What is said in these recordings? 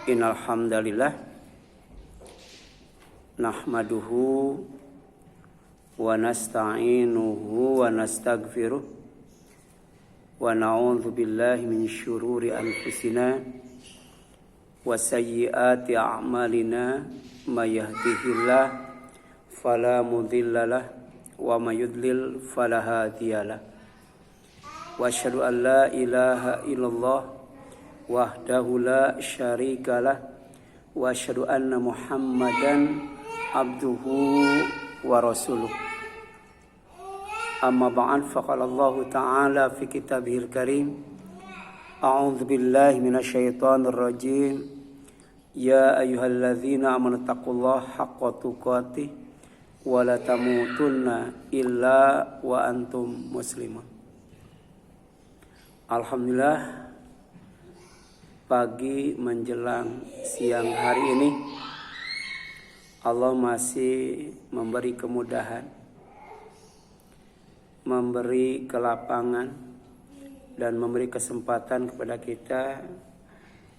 Innal hamdalillah nahmaduhu wa nasta'inuhu wa nastaghfiruh wa na'udzu billahi min syururi anfusina wa sayyiati a'malina may yahdihillah fala mudhillalah wa may yudlil fala hadiyalah wa asyhadu an la ilaha illallah wahdahu la syarikalah wa asyhadu anna Muhammadan abduhu wa rasuluh. Amma ba'd, faqala Allah ta'ala fi kitabihil karim, a'udzu billahi minasyaitonir rajim, ya ayyuhalladzina amanu taqullaha haqqa tuqatih wa la tamutunna illa wa antum muslimun. Alhamdulillah, pagi menjelang siang hari ini Allah masih memberi kemudahan, memberi kelapangan dan memberi kesempatan kepada kita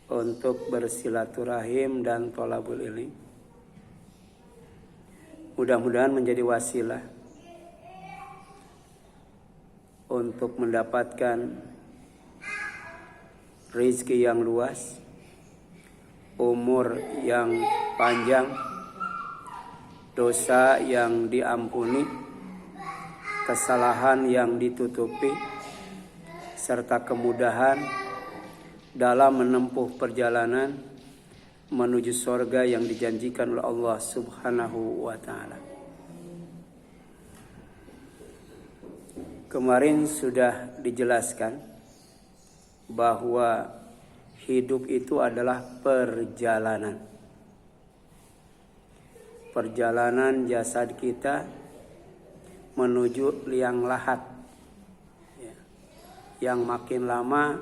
untuk bersilaturahim dan thalabul ilmi. Mudah-mudahan menjadi wasilah untuk mendapatkan rezeki yang luas, umur yang panjang, dosa yang diampuni, kesalahan yang ditutupi, serta kemudahan dalam menempuh perjalanan menuju surga yang dijanjikan oleh Allah Subhanahu wa ta'ala. Kemarin sudah dijelaskan bahwa hidup itu adalah perjalanan. Perjalanan jasad kita menuju liang lahat. Yang makin lama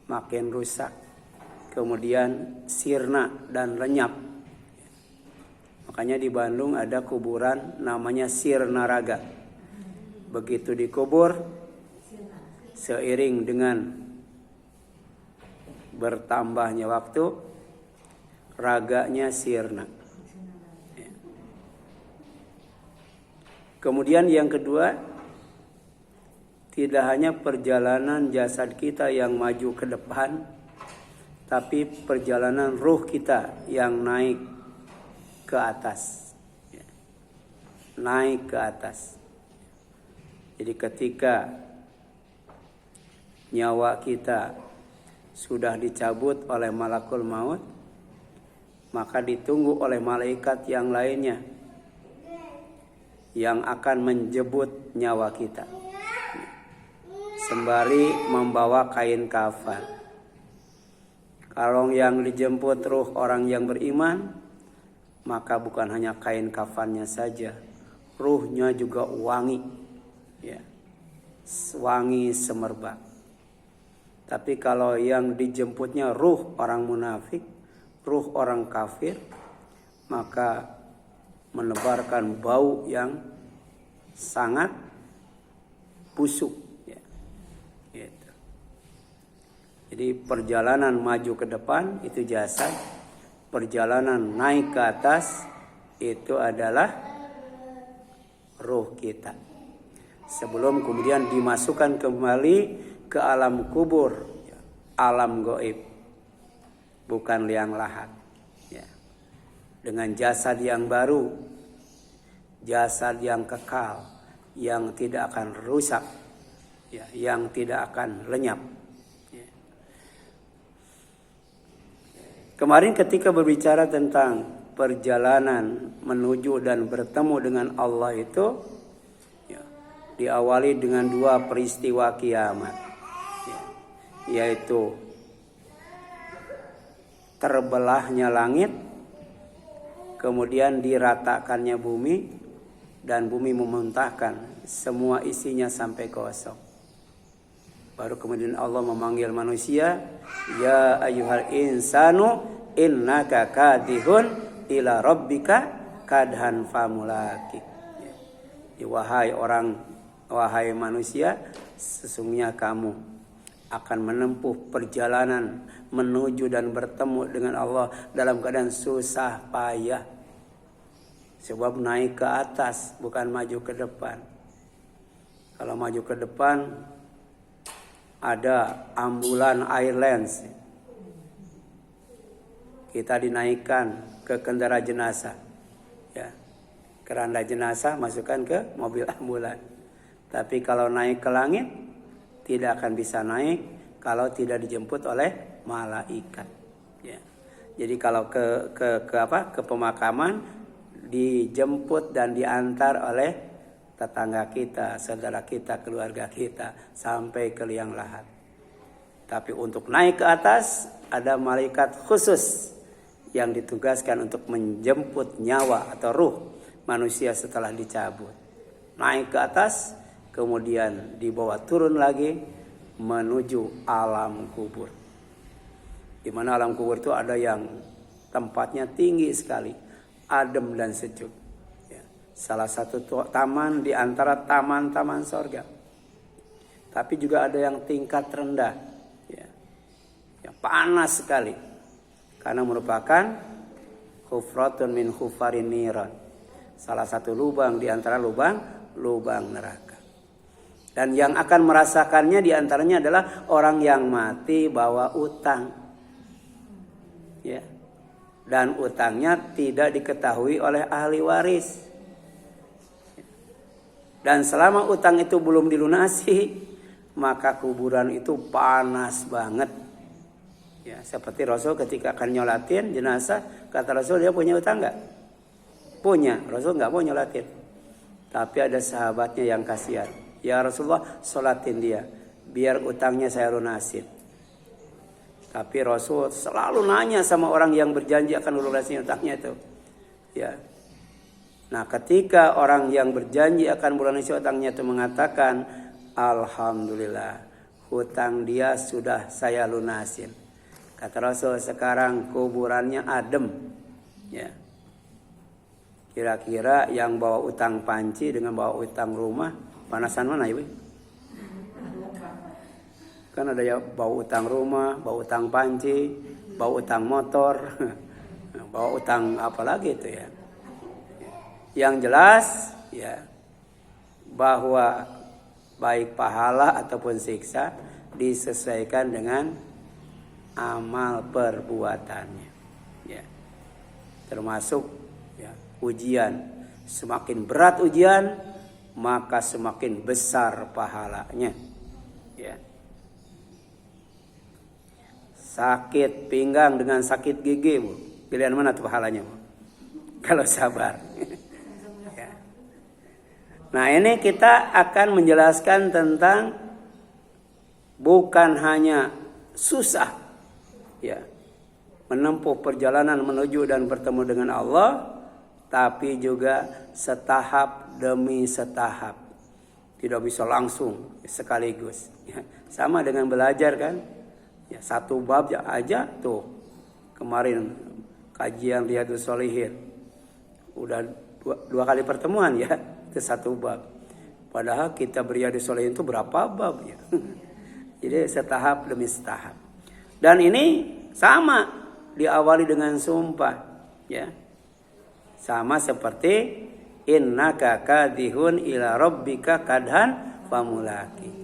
makin rusak. Kemudian sirna dan lenyap. Makanya di Bandung ada kuburan namanya Sirna Raga. Begitu dikubur, seiring dengan bertambahnya waktu, raganya sirna. Kemudian yang kedua, tidak hanya perjalanan jasad kita yang maju ke depan, tapi perjalanan ruh kita yang naik ke atas. Naik ke atas. Jadi ketika nyawa kita sudah dicabut oleh malakul maut, maka ditunggu oleh malaikat yang lainnya yang akan menjemput nyawa kita sembari membawa kain kafan. Kalau yang dijemput ruh orang yang beriman, maka bukan hanya kain kafannya saja, ruhnya juga wangi, wangi semerbak. Tapi kalau yang dijemputnya ruh orang munafik, ruh orang kafir, maka menebarkan bau yang sangat busuk. Gitu. Jadi perjalanan maju ke depan itu jasad, perjalanan naik ke atas itu adalah ruh kita. Sebelum kemudian dimasukkan kembali ke alam kubur, alam gaib, bukan liang lahat. Dengan jasad yang baru, jasad yang kekal, yang tidak akan rusak, yang tidak akan lenyap. Kemarin ketika berbicara tentang perjalanan menuju dan bertemu dengan Allah itu, diawali dengan dua peristiwa kiamat. Yaitu terbelahnya langit, kemudian diratakannya bumi, dan bumi memuntahkan semua isinya sampai kosong. Baru kemudian Allah memanggil manusia, ya ayyuhal insanu innaka kadihun ila rabbika kadhan famulaki. Wahai orang wahai manusia, sesungguhnya kamu akan menempuh perjalanan menuju dan bertemu dengan Allah dalam keadaan susah payah. Sebab naik ke atas bukan maju ke depan. Kalau maju ke depan ada ambulan airlines. Kita dinaikkan ke kendaraan jenazah. Ya. Keranda jenazah masukkan ke mobil ambulan. Tapi kalau naik ke langit tidak akan bisa naik kalau tidak dijemput oleh malaikat. Ya. Jadi kalau ke pemakaman dijemput dan diantar oleh tetangga kita, saudara kita, keluarga kita sampai ke liang lahat. Tapi untuk naik ke atas ada malaikat khusus yang ditugaskan untuk menjemput nyawa atau ruh manusia setelah dicabut. Naik ke atas, kemudian dibawa turun lagi menuju alam kubur. Di mana alam kubur itu ada yang tempatnya tinggi sekali, adem dan sejuk. Ya. Salah satu taman di antara taman-taman sorga. Tapi juga ada yang tingkat rendah, ya. Yang panas sekali, karena merupakan hufratun min hufarin niran. Salah satu lubang di antara lubang neraka. Dan yang akan merasakannya di antaranya adalah orang yang mati bawa utang. Ya. Dan utangnya tidak diketahui oleh ahli waris. Dan selama utang itu belum dilunasi, maka kuburan itu panas banget. Ya, seperti Rasul ketika akan nyolatin jenazah, kata Rasul, dia punya utang enggak? Punya. Rasul enggak mau nyolatin. Tapi ada sahabatnya yang kasihan. Ya Rasulullah, sholatin dia, biar utangnya saya lunasin. Tapi Rasul selalu nanya sama orang yang berjanji akan lunasin utangnya itu. Ya. Nah, ketika orang yang berjanji akan lunasin utangnya itu mengatakan, alhamdulillah, hutang dia sudah saya lunasin. Kata Rasul, sekarang kuburannya adem. Ya. Kira-kira yang bawa utang panci dengan bawa utang rumah, panasan mana ibu? Kan ada ya bawa utang rumah, bawa utang panci, bawa utang motor, bawa utang apa lagi itu ya. Yang jelas ya bahwa baik pahala ataupun siksa disesuaikan dengan amal perbuatannya. Ya. Termasuk ya, ujian. Semakin berat ujian, maka semakin besar pahalanya. Ya. Sakit pinggang dengan sakit gigi, Bu. Pilihan mana tuh pahalanya, Bu? Kalau sabar. Ya. Nah, ini kita akan menjelaskan tentang bukan hanya susah, ya, menempuh perjalanan menuju dan bertemu dengan Allah, tapi juga setahap demi setahap. Tidak bisa langsung sekaligus. Ya. Sama dengan belajar kan. Ya, satu bab aja tuh. Kemarin kajian Riyadhus Shalihin. Udah dua kali pertemuan ya. Itu satu bab. Padahal kita Riyadhus Shalihin itu berapa bab ya. Jadi setahap demi setahap. Dan ini sama diawali dengan sumpah. Ya. Sama seperti innaka kadihun ila rabbika kadhan famulaki.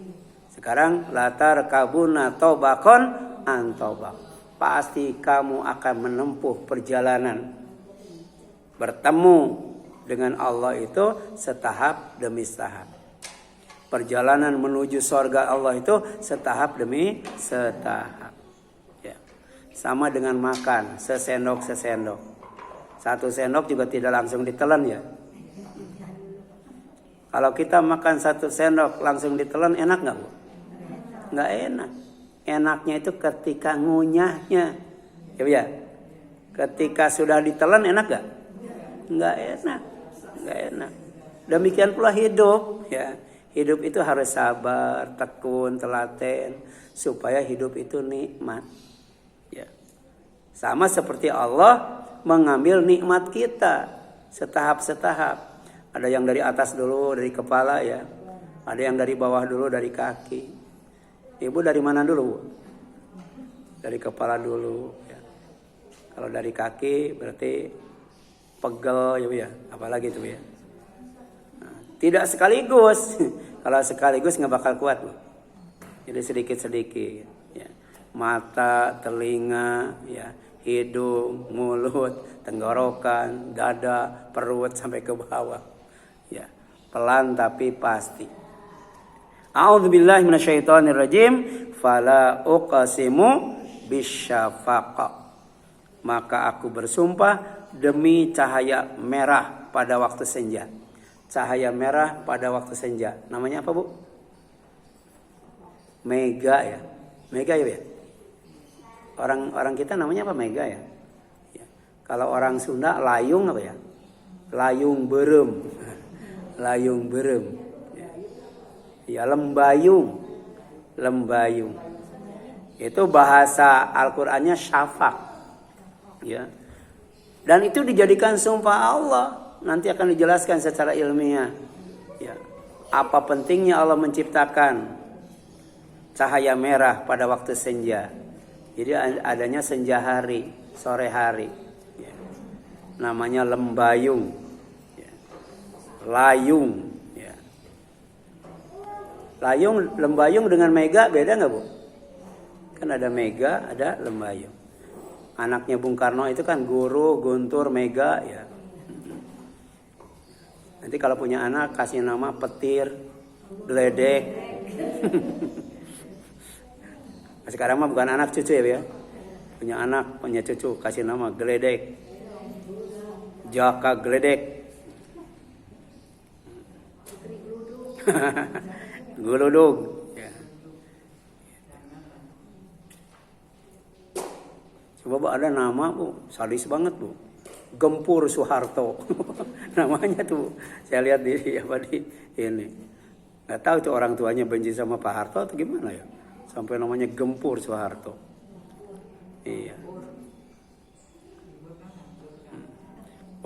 Sekarang latar kabuna tobakon antobak. Pasti kamu akan menempuh perjalanan bertemu dengan Allah itu setahap demi setahap. Perjalanan menuju surga Allah itu setahap demi setahap. Ya. Sama dengan makan, sesendok-sesendok. Satu sendok juga tidak langsung ditelan ya. Kalau kita makan satu sendok langsung ditelan, enak nggak, Bu? Nggak enak. Enaknya itu ketika ngunyahnya. Ya. Ketika sudah ditelan enak nggak? Nggak enak. Nggak enak. Demikian pula hidup. Ya. Hidup itu harus sabar, tekun, telaten. Supaya hidup itu nikmat. Ya. Sama seperti Allah mengambil nikmat kita setahap-setahap. Ada yang dari atas dulu, dari kepala ya. Ada yang dari bawah dulu, dari kaki. Ibu dari mana dulu, Bu? Dari kepala dulu. Ya. Kalau dari kaki berarti pegel ya Bu ya. Apalagi itu ya. Nah, tidak sekaligus. Kalau sekaligus nggak bakal kuat Bu. Jadi sedikit-sedikit. Ya. Mata, telinga, ya, hidung, mulut, tenggorokan, dada, perut sampai ke bawah. Ya. Pelan tapi pasti. A'udzubillahi minasyaitonirrajim. Fala uqsimu bisyafaq. Maka aku bersumpah demi cahaya merah pada waktu senja. Cahaya merah pada waktu senja. Namanya apa, Bu? Mega ya. Mega ya. Orang kita namanya apa? Mega ya. Ya. Kalau orang Sunda layung apa ya? Layung berem. Layung berem. Ya, lembayung. Lembayung. Itu bahasa Al-Qur'annya syafaq. Ya. Dan itu dijadikan sumpah Allah. Nanti akan dijelaskan secara ilmiah. Ya. Apa pentingnya Allah menciptakan cahaya merah pada waktu senja. Jadi adanya senja hari, sore hari. Ya. Namanya lembayung. Ya. Layung. Ya. Layung, lembayung dengan mega beda nggak Bu? Kan ada mega, ada lembayung. Anaknya Bung Karno itu kan Guru, Guntur, Mega ya. Nanti kalau punya anak kasih nama Petir, Geledek. Sekarang mah bukan anak cucu ya. Punya anak, punya cucu kasih nama Geledek. Jaka Geledek. Guludug. Ya. Coba Bu, ada nama Bu, sadis banget Bu. Gempur Soeharto. Namanya tuh saya lihat di ini. Nggak tahu tuh orang tuanya benci sama Pak Harto atau gimana ya. Sampai namanya Gempur Soeharto. Iya.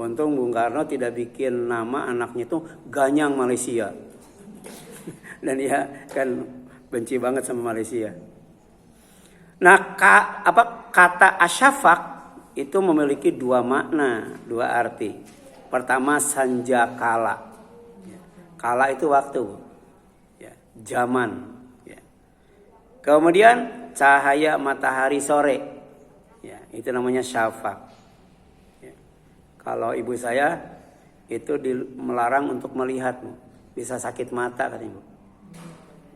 Untung Bung Karno tidak bikin nama anaknya tuh Ganyang Malaysia. Dan dia kan benci banget sama Malaysia. Nah, kata asyafaq itu memiliki dua makna, dua arti. Pertama sanjakala. Kala itu waktu. Ya, zaman. Ya. Kemudian cahaya matahari sore. Ya, itu namanya syafaq. Ya. Kalau ibu saya itu melarang untuk melihat, bisa sakit mata katanya Bu.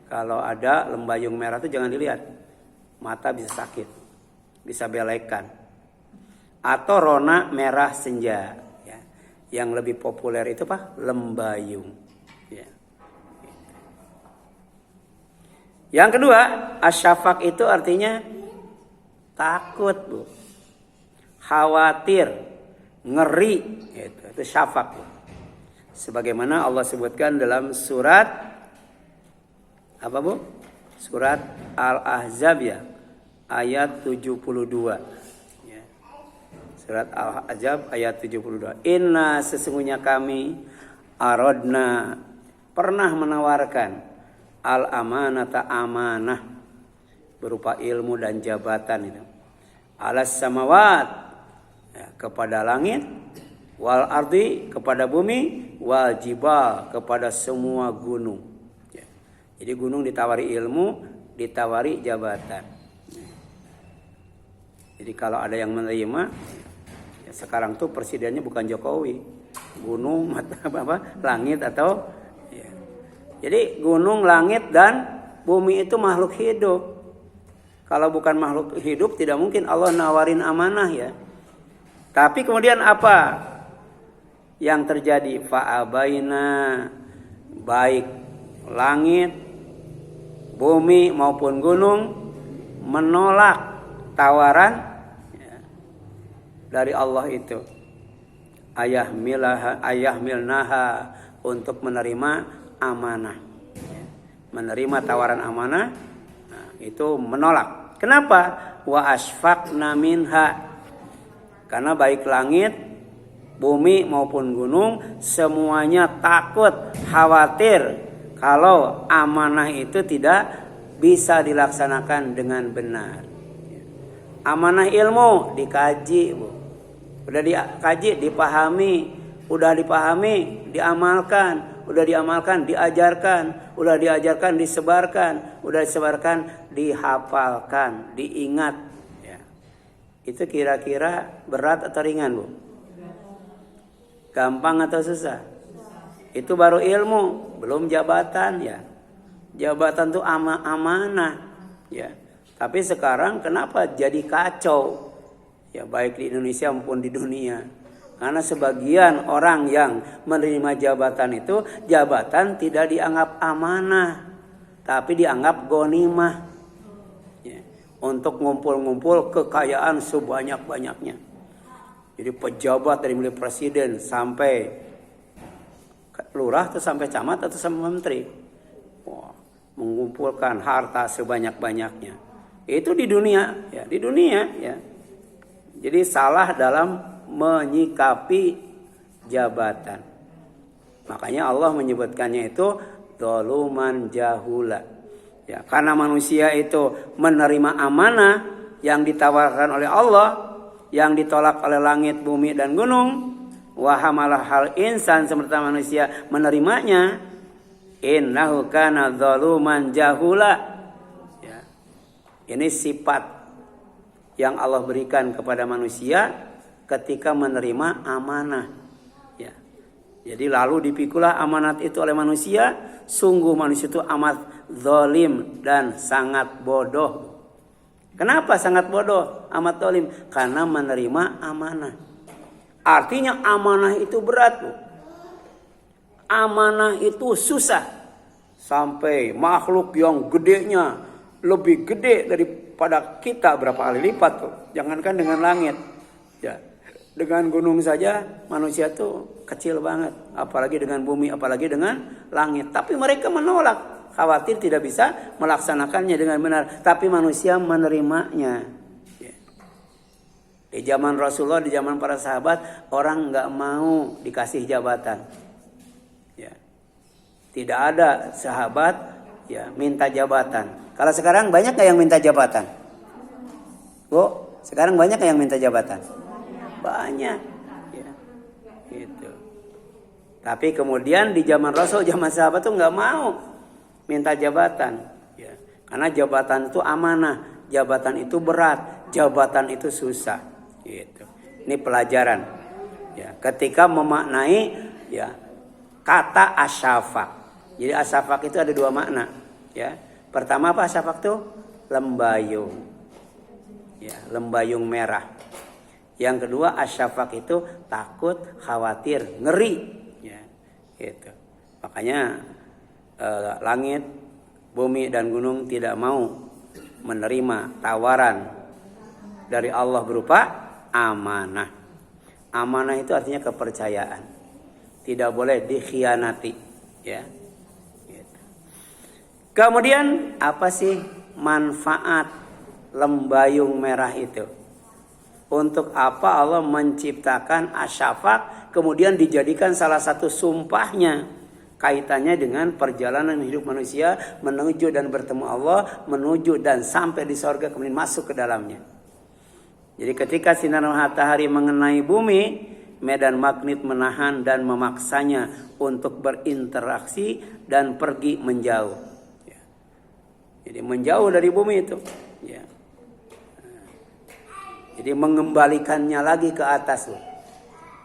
Kalau ada lembayung merah itu jangan dilihat. Mata bisa sakit. Bisa belekan. Atau rona merah senja. Ya. Yang lebih populer itu apa? Lembayung. Ya. Yang kedua, asyafaq itu artinya takut Bu. Khawatir. Ngeri. Itu syafaq Bu. Sebagaimana Allah sebutkan dalam surat apa Bu? Surat Al-Ahzab ya. Ayat 72. Ya. Surat Al-Ahzab ayat 72. Inna sesungguhnya kami aradna pernah menawarkan al-amanata amanah berupa ilmu dan jabatan itu. Alas samawat ya, kepada langit, wal ardi kepada bumi, wal jibal kepada semua gunung. Ya. Jadi gunung ditawari ilmu, ditawari jabatan. Jadi kalau ada yang menerima, ya sekarang tuh presidennya bukan Jokowi, gunung, langit atau, ya. Jadi gunung, langit dan bumi itu makhluk hidup. Kalau bukan makhluk hidup, tidak mungkin Allah nawarin amanah ya. Tapi kemudian apa yang terjadi? Fa'abaina, baik langit, bumi maupun gunung menolak tawaran ya, dari Allah itu. Ayah milnaha untuk menerima amanah. Ya. Menerima tawaran amanah nah, itu menolak. Kenapa? Wa asfaqna minha. Karena baik langit, bumi maupun gunung semuanya takut, khawatir kalau amanah itu tidak bisa dilaksanakan dengan benar. Amanah ilmu dikaji, Bu. Udah dikaji, dipahami, udah dipahami, diamalkan, udah diamalkan, diajarkan, udah diajarkan, disebarkan, udah disebarkan, dihafalkan, diingat. Ya. Itu kira-kira berat atau ringan, Bu? Gampang atau susah? Itu baru ilmu, belum jabatan ya. Jabatan itu amanah ya. Tapi sekarang kenapa jadi kacau? Ya baik di Indonesia maupun di dunia. Karena sebagian orang yang menerima jabatan itu, jabatan tidak dianggap amanah, tapi dianggap ghanimah. Ya. Untuk ngumpul-ngumpul kekayaan sebanyak-banyaknya. Jadi pejabat dari mulai presiden sampai lurah atau sampai camat atau sampai menteri. Wah, mengumpulkan harta sebanyak-banyaknya. Itu di dunia, ya, di dunia, ya. Jadi salah dalam menyikapi jabatan. Makanya Allah menyebutkannya itu zaluman jahula. Ya, karena manusia itu menerima amanah yang ditawarkan oleh Allah, yang ditolak oleh langit, bumi dan gunung. Wa hamalah hal insan semerta manusia menerimanya. Innahu kana zaluman jahula. Ya. Ini sifat yang Allah berikan kepada manusia ketika menerima amanah. Ya. Jadi lalu dipikulah amanat itu oleh manusia. Sungguh manusia itu amat zalim dan sangat bodoh. Kenapa sangat bodoh, amat zalim? Karena menerima amanah. Artinya amanah itu berat, Bu. Amanah itu susah. Sampai makhluk yang gedenya lebih gede daripada kita berapa kali lipat tuh. Jangankan dengan langit. Ya. Dengan gunung saja manusia tuh kecil banget. Apalagi dengan bumi, apalagi dengan langit. Tapi mereka menolak. Khawatir tidak bisa melaksanakannya dengan benar. Tapi manusia menerimanya. Ya. Di zaman Rasulullah, di zaman para sahabat, orang nggak mau dikasih jabatan. Ya. Tidak ada sahabat ya minta jabatan. Kalau sekarang banyak nggak yang minta jabatan? Bu, sekarang banyak nggak yang minta jabatan? Banyak. Ya. Gitu. Tapi kemudian di zaman Rasul, zaman sahabat tuh nggak mau minta jabatan. Ya. Karena jabatan itu amanah, jabatan itu berat, jabatan itu susah. Gitu. Ini pelajaran. Ya. Ketika memaknai ya kata asyafaq. Jadi asyafaq itu ada dua makna. Ya. Pertama apa asyafaq itu? Lembayung. Ya, lembayung merah. Yang kedua asyafaq itu takut, khawatir, ngeri. Ya, gitu. Makanya langit, bumi dan gunung tidak mau menerima tawaran dari Allah berupa amanah. Amanah itu artinya kepercayaan. Tidak boleh dikhianati. Ya. Kemudian apa sih manfaat lembayung merah itu? Untuk apa Allah menciptakan asyafaq kemudian dijadikan salah satu sumpahnya? Kaitannya dengan perjalanan hidup manusia menuju dan bertemu Allah, menuju dan sampai di sorga kemudian masuk ke dalamnya. Jadi ketika sinar matahari mengenai bumi, medan magnet menahan dan memaksanya untuk berinteraksi dan pergi menjauh. Jadi menjauh dari bumi itu. Ya. Jadi mengembalikannya lagi ke atas.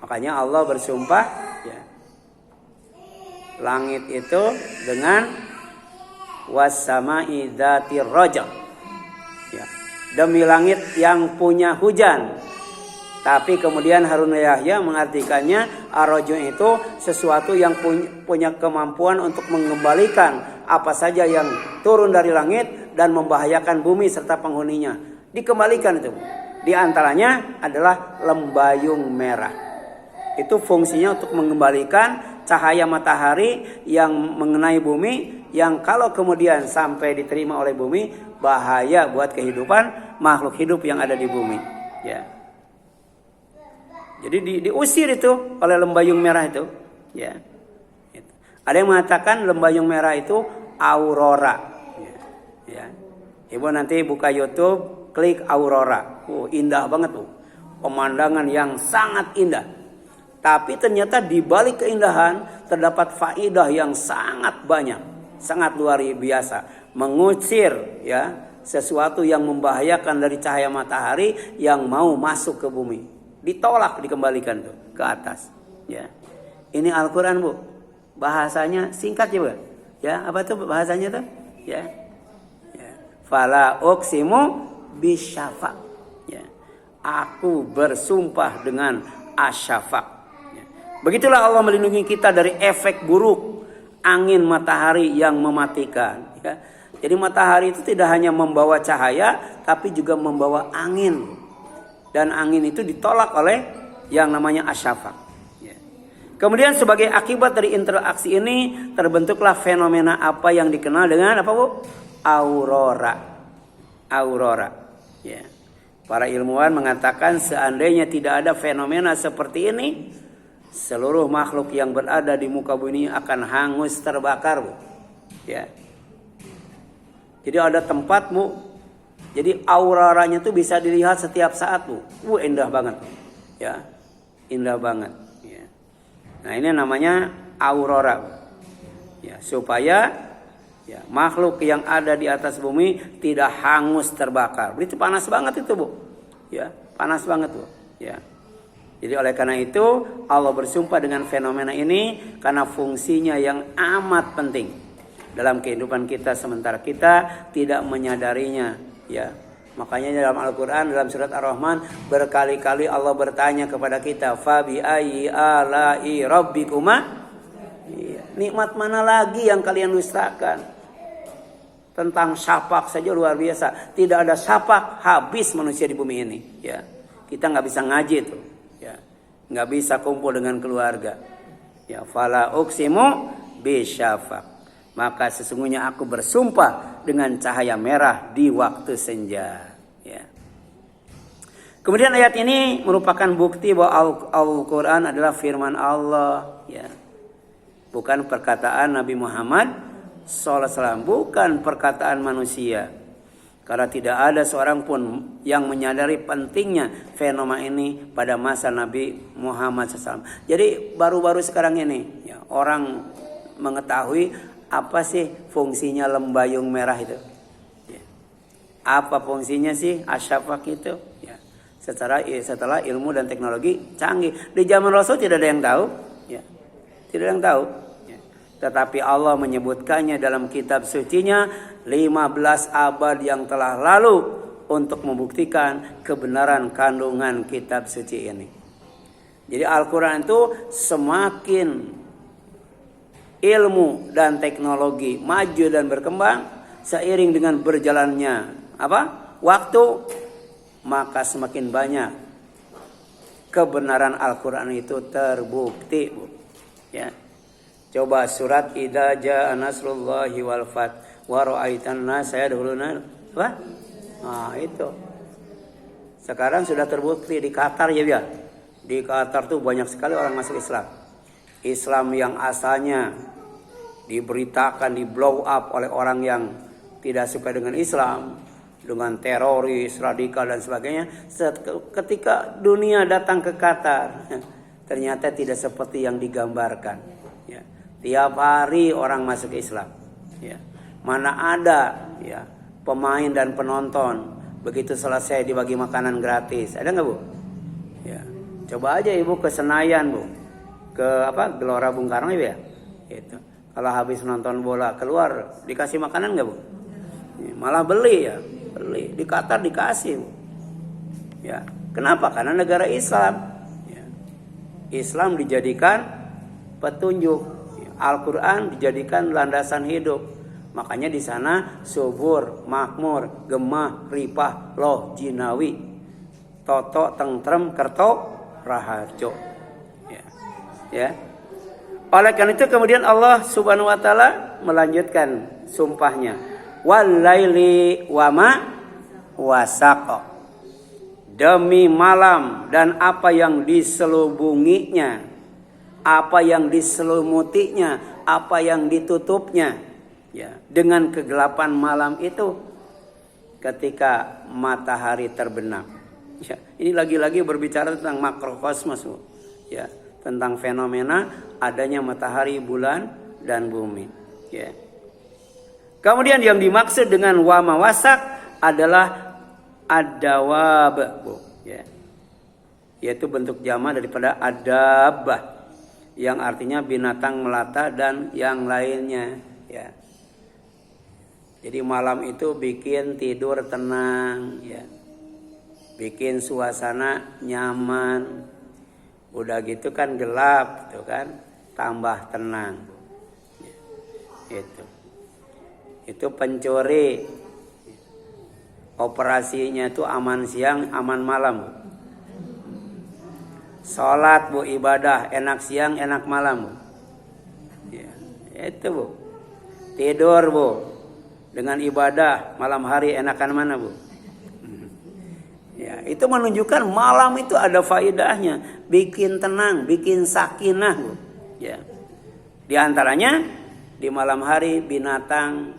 Makanya Allah bersumpah. Ya. Langit itu dengan was-sama'i dzatir raja. Ya. Demi langit yang punya hujan. Tapi kemudian Harun Yahya mengartikannya ar-raj'u itu sesuatu yang punya kemampuan untuk mengembalikan apa saja yang turun dari langit dan membahayakan bumi serta penghuninya. Dikembalikan itu. Di antaranya adalah lembayung merah. Itu fungsinya untuk mengembalikan cahaya matahari yang mengenai bumi, yang kalau kemudian sampai diterima oleh bumi bahaya buat kehidupan makhluk hidup yang ada di bumi. Ya. Jadi diusir itu oleh lembayung merah itu. Ya. Ada yang mengatakan lembayung merah itu aurora. Ya. Ibu nanti buka YouTube, klik aurora. Indah banget tuh. Pemandangan yang sangat indah. Tapi ternyata di balik keindahan terdapat faedah yang sangat banyak, sangat luar biasa. Mengusir ya sesuatu yang membahayakan dari cahaya matahari yang mau masuk ke bumi. Ditolak, dikembalikan tuh ke atas. Ya. Ini Al-Qur'an, Bu. Bahasanya singkat ya, Bu. Ya, apa tuh bahasanya tuh? Ya. Fala uqsimu bisyafaq. Ya. Aku bersumpah dengan asyafaq. Ya. Begitulah Allah melindungi kita dari efek buruk angin matahari yang mematikan. Ya. Jadi matahari itu tidak hanya membawa cahaya, tapi juga membawa angin. Dan angin itu ditolak oleh yang namanya asyafaq. Kemudian sebagai akibat dari interaksi ini terbentuklah fenomena apa yang dikenal dengan apa, Bu? Aurora. Aurora. Ya. Para ilmuwan mengatakan seandainya tidak ada fenomena seperti ini, seluruh makhluk yang berada di muka bumi akan hangus terbakar, Bu. Ya. Jadi ada tempat, Bu. Jadi auroranya itu bisa dilihat setiap saat, Bu. Indah banget. Ya. Indah banget. Nah, ini namanya aurora. Ya, supaya ya, makhluk yang ada di atas bumi tidak hangus terbakar. Itu panas banget itu, Bu. Ya, panas banget, Bu. Ya. Jadi oleh karena itu Allah bersumpah dengan fenomena ini karena fungsinya yang amat penting dalam kehidupan kita sementara kita tidak menyadarinya, ya. Makanya dalam Al-Quran, dalam surat Ar-Rahman, berkali-kali Allah bertanya kepada kita, Fabi ayyi ala'i rabbikuma? Nikmat mana lagi yang kalian dustakan? Tentang syapak saja luar biasa. Tidak ada syapak, habis manusia di bumi ini. Ya. Kita nggak bisa ngaji tuh. Ya. Nggak bisa kumpul dengan keluarga. Ya, fala uqsimu bisyafaq. Maka sesungguhnya aku bersumpah dengan cahaya merah di waktu senja. Ya. Kemudian ayat ini merupakan bukti bahwa Al-Quran adalah firman Allah. Ya. Bukan perkataan Nabi Muhammad SAW. Bukan perkataan manusia. Karena tidak ada seorang pun yang menyadari pentingnya fenomena ini pada masa Nabi Muhammad SAW. Jadi baru-baru sekarang ini ya, orang mengetahui apa sih fungsinya lembayung merah itu? Ya. Apa fungsinya sih asyafaq itu? Ya. Setelah ilmu dan teknologi canggih. Di zaman Rasul tidak ada yang tahu. Ya. Tidak ada yang tahu. Ya. Tetapi Allah menyebutkannya dalam kitab sucinya 15 abad yang telah lalu untuk membuktikan kebenaran kandungan kitab suci ini. Jadi Al-Quran itu semakin ilmu dan teknologi maju dan berkembang seiring dengan berjalannya waktu, maka semakin banyak kebenaran Al-Quran itu terbukti, Bu. Ya. Coba surat idza jaa nasrullahi wal fath wa ra'aitan nas yadkhuluna itu. Sekarang sudah terbukti di Qatar ya. Di Qatar tuh banyak sekali orang masuk Islam. Islam yang asalnya diberitakan, di blow up oleh orang yang tidak suka dengan Islam, dengan teroris, radikal dan sebagainya. Ketika dunia datang ke Qatar, ternyata tidak seperti yang digambarkan. Ya. Tiap hari orang masuk Islam. Ya. Mana ada ya pemain dan penonton begitu selesai dibagi makanan gratis. Ada nggak, Bu? Ya. Coba aja Ibu ke Senayan, Bu. Ke Gelora Bung Karno ya. Itu. Kalau habis nonton bola keluar dikasih makanan nggak, Bu? Ya, malah beli ya, beli. Di Qatar dikasih, Bu. Ya, kenapa? Karena negara Islam. Ya. Islam dijadikan petunjuk. Ya. Al-Quran dijadikan landasan hidup. Makanya di sana subur, makmur, gemah, ripah, loh, jinawi, toto, tentrem, kerto, raharjo. Ya. Oleh karena itu kemudian Allah Subhanahu wa taala melanjutkan sumpahnya. Wal laili wama wasaqa. Demi malam dan apa yang diselubunginya, apa yang diselimutinya, apa yang ditutupnya ya dengan kegelapan malam itu ketika matahari terbenam. Ya, ini lagi-lagi berbicara tentang makrokosmos ya, tentang fenomena adanya matahari, bulan dan bumi ya. Kemudian yang dimaksud dengan wa mawasak adalah ad-dawab ya. Yaitu bentuk jama daripada adabah yang artinya binatang melata dan yang lainnya ya. Jadi malam itu bikin tidur tenang ya. Bikin suasana nyaman. Udah gitu kan gelap gitu kan, tambah tenang. Ya, itu pencuri operasinya itu aman siang, aman malam. Sholat bu, ibadah enak siang, enak malam bu. Ya, itu bu. Tidur bu, dengan ibadah malam hari enakan mana bu? Ya, itu menunjukkan malam itu ada faedahnya, bikin tenang, bikin sakinah bu. Ya. Di antaranya di malam hari binatang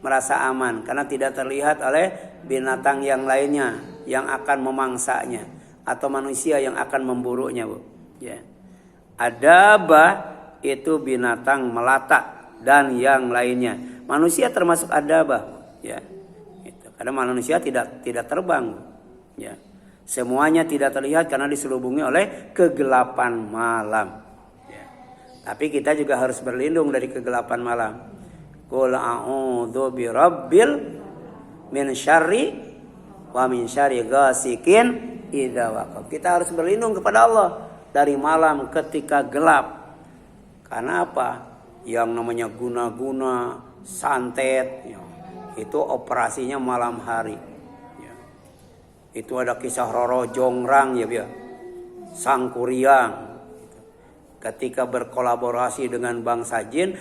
merasa aman karena tidak terlihat oleh binatang yang lainnya yang akan memangsanya atau manusia yang akan memburunya bu. Ya. Adabah itu binatang melata dan yang lainnya. Manusia termasuk adabah ya. Itu. Karena manusia tidak terbang bu. Ya. Semuanya tidak terlihat karena diselubungi oleh kegelapan malam. Ya. Tapi kita juga harus berlindung dari kegelapan malam. Qul a'udzu birabbil min syarri wa min syarri ghasikin idza waqab. Kita harus berlindung kepada Allah dari malam ketika gelap. Karena apa? Yang namanya guna-guna, santet, ya, itu operasinya malam hari. Ya. Itu ada kisah Roro Jongrang ya, sang Kuryang. Ketika berkolaborasi dengan bangsa jin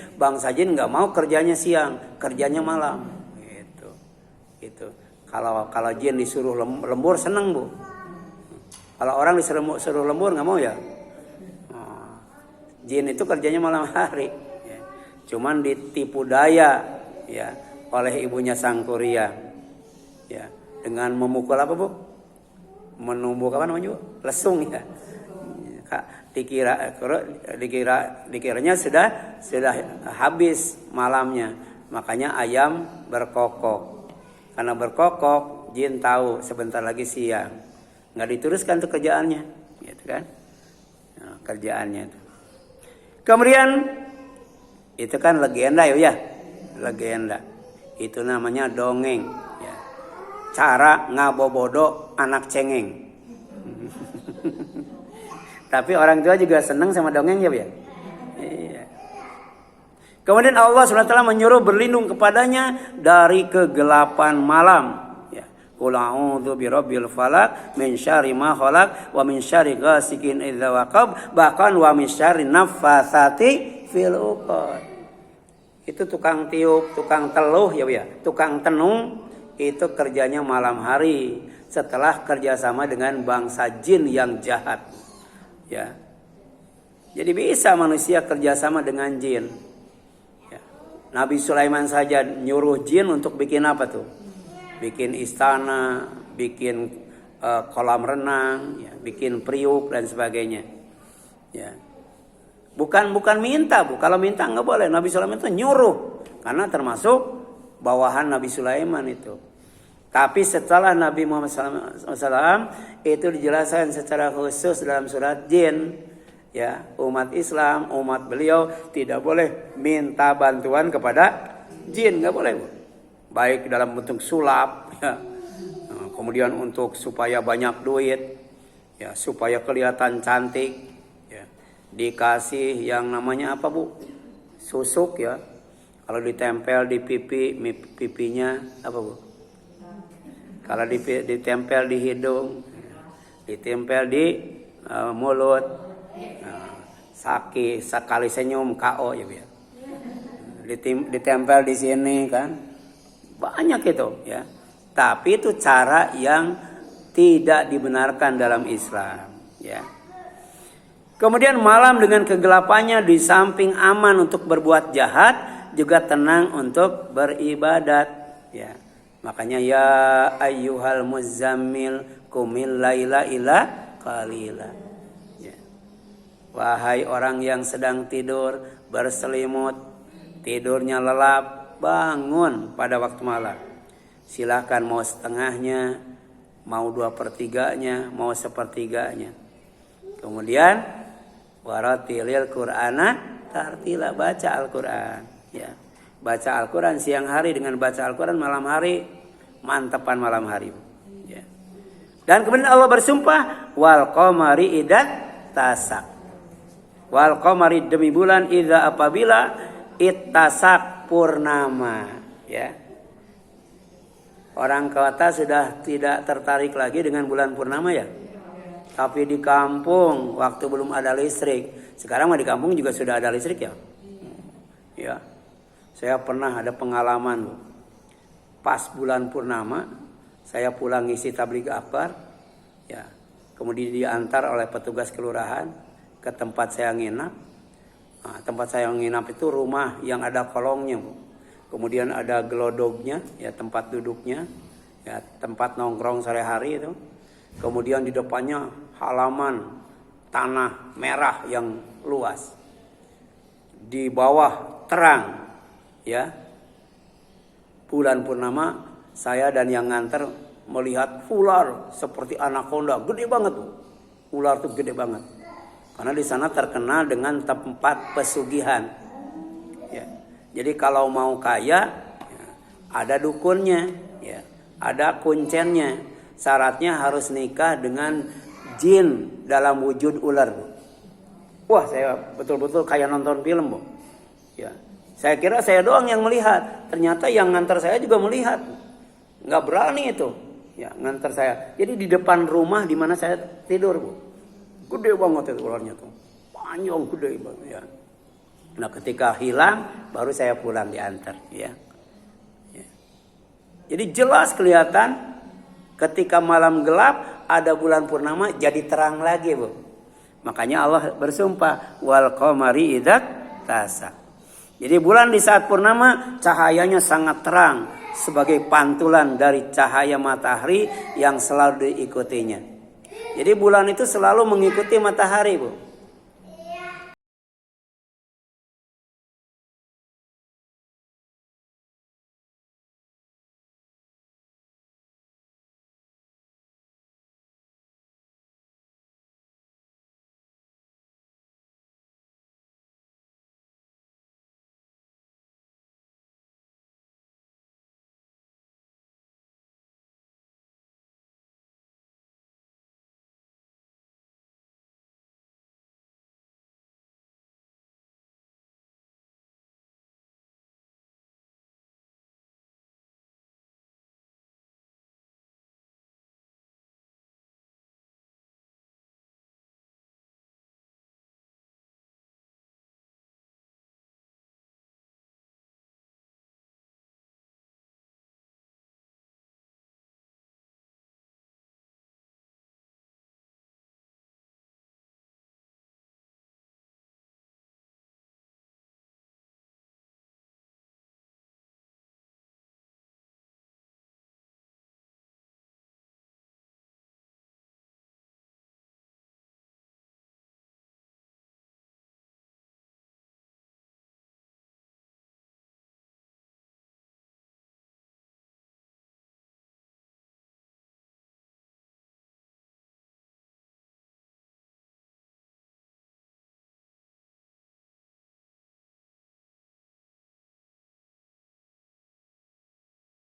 nggak mau kerjanya siang, kerjanya malam. Itu. Kalau jin disuruh lembur seneng bu. Kalau orang disuruh lembur nggak mau ya. Jin itu kerjanya malam hari. Ya. Cuman ditipu daya ya oleh ibunya sang Kuryang. Ya, dengan memukul apa bu? Menumbuk apa namanya bu? Lesung ya. Dikiranya sudah habis malamnya. Makanya ayam berkokok. Karena berkokok, jin tahu sebentar lagi siang. Nggak diteruskan tuh kerjaannya, gitu kan? Nah, kerjaannya tuh. Kemudian itu kan legenda ya, legenda. Itu namanya dongeng. Ya. Cara ngabobodo anak cengeng. Tapi orang tua juga senang sama dongeng ya. Iya. Kemudian Allah SWT menyuruh berlindung kepadanya dari kegelapan malam. Ya. Qul a'udzu birabbil falaq min syarri ma khalaq wa min syarri ghasikin idza waqab bahkan wa min syarri naffatsati fil 'uqad. Itu tukang tiup, tukang teluh ya. Tukang tenung itu kerjanya malam hari setelah kerjasama dengan bangsa jin yang jahat. Ya, jadi bisa manusia kerjasama dengan jin. Ya. Nabi Sulaiman saja nyuruh jin untuk bikin apa tuh? Bikin istana, bikin kolam renang, ya, bikin priuk dan sebagainya. Ya. Bukan minta bu. Kalau minta nggak boleh. Nabi Sulaiman itu nyuruh karena termasuk bawahan Nabi Sulaiman itu. Tapi setelah Nabi Muhammad SAW itu dijelaskan secara khusus dalam surat jin, ya umat Islam, umat beliau tidak boleh minta bantuan kepada jin, nggak boleh, baik dalam bentuk sulap, ya. Kemudian untuk supaya banyak duit, ya supaya kelihatan cantik, ya. Dikasih yang namanya apa bu? Susuk ya, kalau ditempel di pipinya apa bu? Kalau ditempel di hidung, ditempel di mulut, sakit sekali senyum KO ya. Ditempel di sini kan, banyak itu ya. Tapi itu cara yang tidak dibenarkan dalam Islam. Ya. Kemudian malam dengan kegelapannya di samping aman untuk berbuat jahat, juga tenang untuk beribadat. Ya. Makanya ya ayyuhal muzammil qumil laila illa qalila. Ya. Wahai orang yang sedang tidur berselimut, tidurnya lelap, bangun pada waktu malam. Silahkan mau setengahnya, mau 2/3-nya, mau 1/3-nya. Kemudian waratilil Qur'ana tartila, baca Al-Qur'an. Ya. Baca Al-Quran siang hari dengan baca Al-Quran malam hari, mantepan malam hari. Ya. Dan kemudian Allah bersumpah, wal qamari idza tasak. Wal qamari demi bulan idza apabila ittasak purnama. Ya. Orang kota sudah tidak tertarik lagi dengan bulan purnama ya. Tapi di kampung waktu belum ada listrik. Sekarang di kampung juga sudah ada listrik ya. Ya. Saya pernah ada pengalaman pas bulan purnama, saya pulang ngisi tabligh akbar, ya, kemudian diantar oleh petugas kelurahan ke tempat saya nginap. Nah, tempat saya nginap itu rumah yang ada kolongnya, Bu. Kemudian ada gelodognya, ya tempat duduknya, ya tempat nongkrong sehari-hari itu. Kemudian di depannya halaman tanah merah yang luas. Di bawah terang. Ya, bulan purnama saya dan yang nganter melihat ular seperti anaconda, gede banget tuh. Ular tuh gede banget. Karena di sana terkenal dengan tempat pesugihan. Ya. Jadi kalau mau kaya, ya, ada dukunnya, ya, ada kuncennya. Syaratnya harus nikah dengan jin dalam wujud ular. Wah, saya betul-betul kayak nonton film, Bu. Ya. Saya kira saya doang yang melihat. Ternyata yang ngantar saya juga melihat. Nggak berani itu. Ya, ngantar saya. Jadi di depan rumah di mana saya tidur, Bu. Gede banget itu ularnya tuh. Panjang gede banget ya. Nah, ketika hilang baru saya pulang diantar, ya. Ya. Jadi jelas kelihatan ketika malam gelap ada bulan purnama jadi terang lagi, Bu. Makanya Allah bersumpah wal qamari idza tasak. Jadi bulan di saat purnama cahayanya sangat terang sebagai pantulan dari cahaya matahari yang selalu diikutinya. Jadi bulan itu selalu mengikuti matahari, Bu.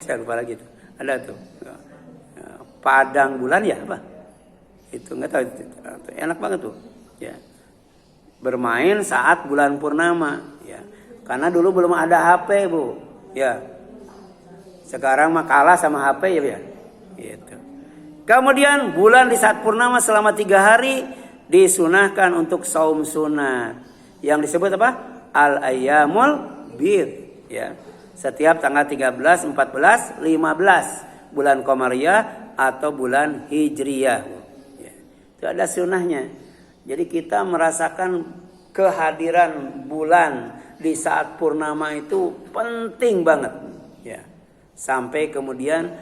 Saya lupa lagi tuh. Ada tuh. Padang bulan ya apa? Itu nggak tahu. Enak banget tuh. Ya. Bermain saat bulan purnama. Ya. Karena dulu belum ada HP, Bu. Ya. Sekarang mah kalah sama HP ya. Gitu. Kemudian bulan di saat purnama selama 3 hari disunahkan untuk saum sunat. Yang disebut apa? Al-ayyamul bid. Ya. Setiap tanggal 13, 14, 15 bulan Qamariyah atau bulan Hijriyah. Ya. Itu ada sunahnya. Jadi kita merasakan kehadiran bulan di saat purnama itu penting banget. Ya. Sampai kemudian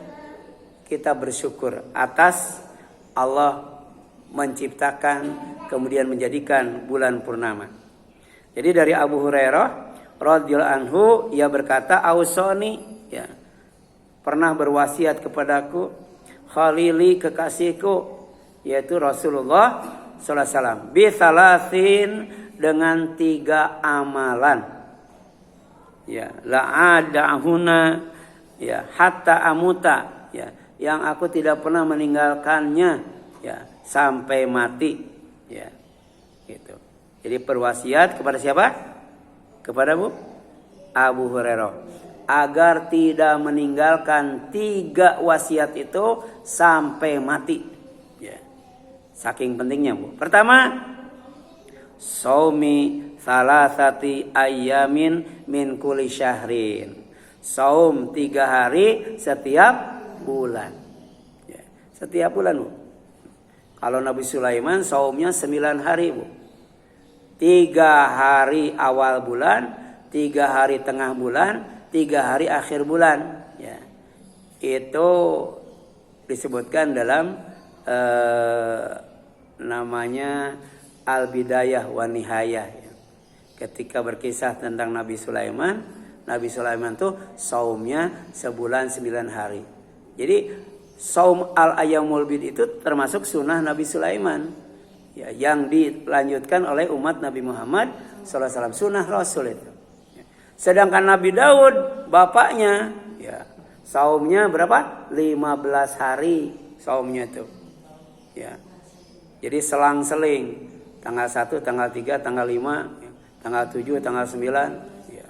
kita bersyukur atas Allah menciptakan kemudian menjadikan bulan purnama. Jadi dari Abu Hurairah radhiyallahu anhu ia berkata, "Ausoni," ya, pernah berwasiat kepadaku, "Khalili, kekasihku," yaitu Rasulullah sallallahu alaihi wasallam, "bi salasin," dengan 3 amalan. Ya, la adahuna, ya, hatta amuta, ya, yang aku tidak pernah meninggalkannya, ya, sampai mati, ya. Gitu. Jadi perwasiat kepada siapa? Kepada Abu Hurairah agar tidak meninggalkan 3 wasiat itu sampai mati. Ya. Saking pentingnya, Bu. Pertama, saumi salasati ayamin min kulli syahrin. Saum 3 hari setiap bulan. Ya. Setiap bulan, Bu. Kalau Nabi Sulaiman saumnya 9 hari, Bu. 3 hari awal bulan, 3 hari tengah bulan, 3 hari akhir bulan. Ya. Itu disebutkan dalam namanya Al-Bidayah wa Nihayah. Ya. Ketika berkisah tentang Nabi Sulaiman tuh saumnya sebulan 9 hari. Jadi saum al-ayyamul bid itu termasuk sunnah Nabi Sulaiman, ya, yang dilanjutkan oleh umat Nabi Muhammad SAW, sunnah Rasul itu. Sedangkan Nabi Daud bapaknya, ya, saumnya berapa? 15 hari saumnya itu. Ya. Jadi selang-seling, tanggal 1, tanggal 3, tanggal 5, ya, tanggal 7, tanggal 9, ya.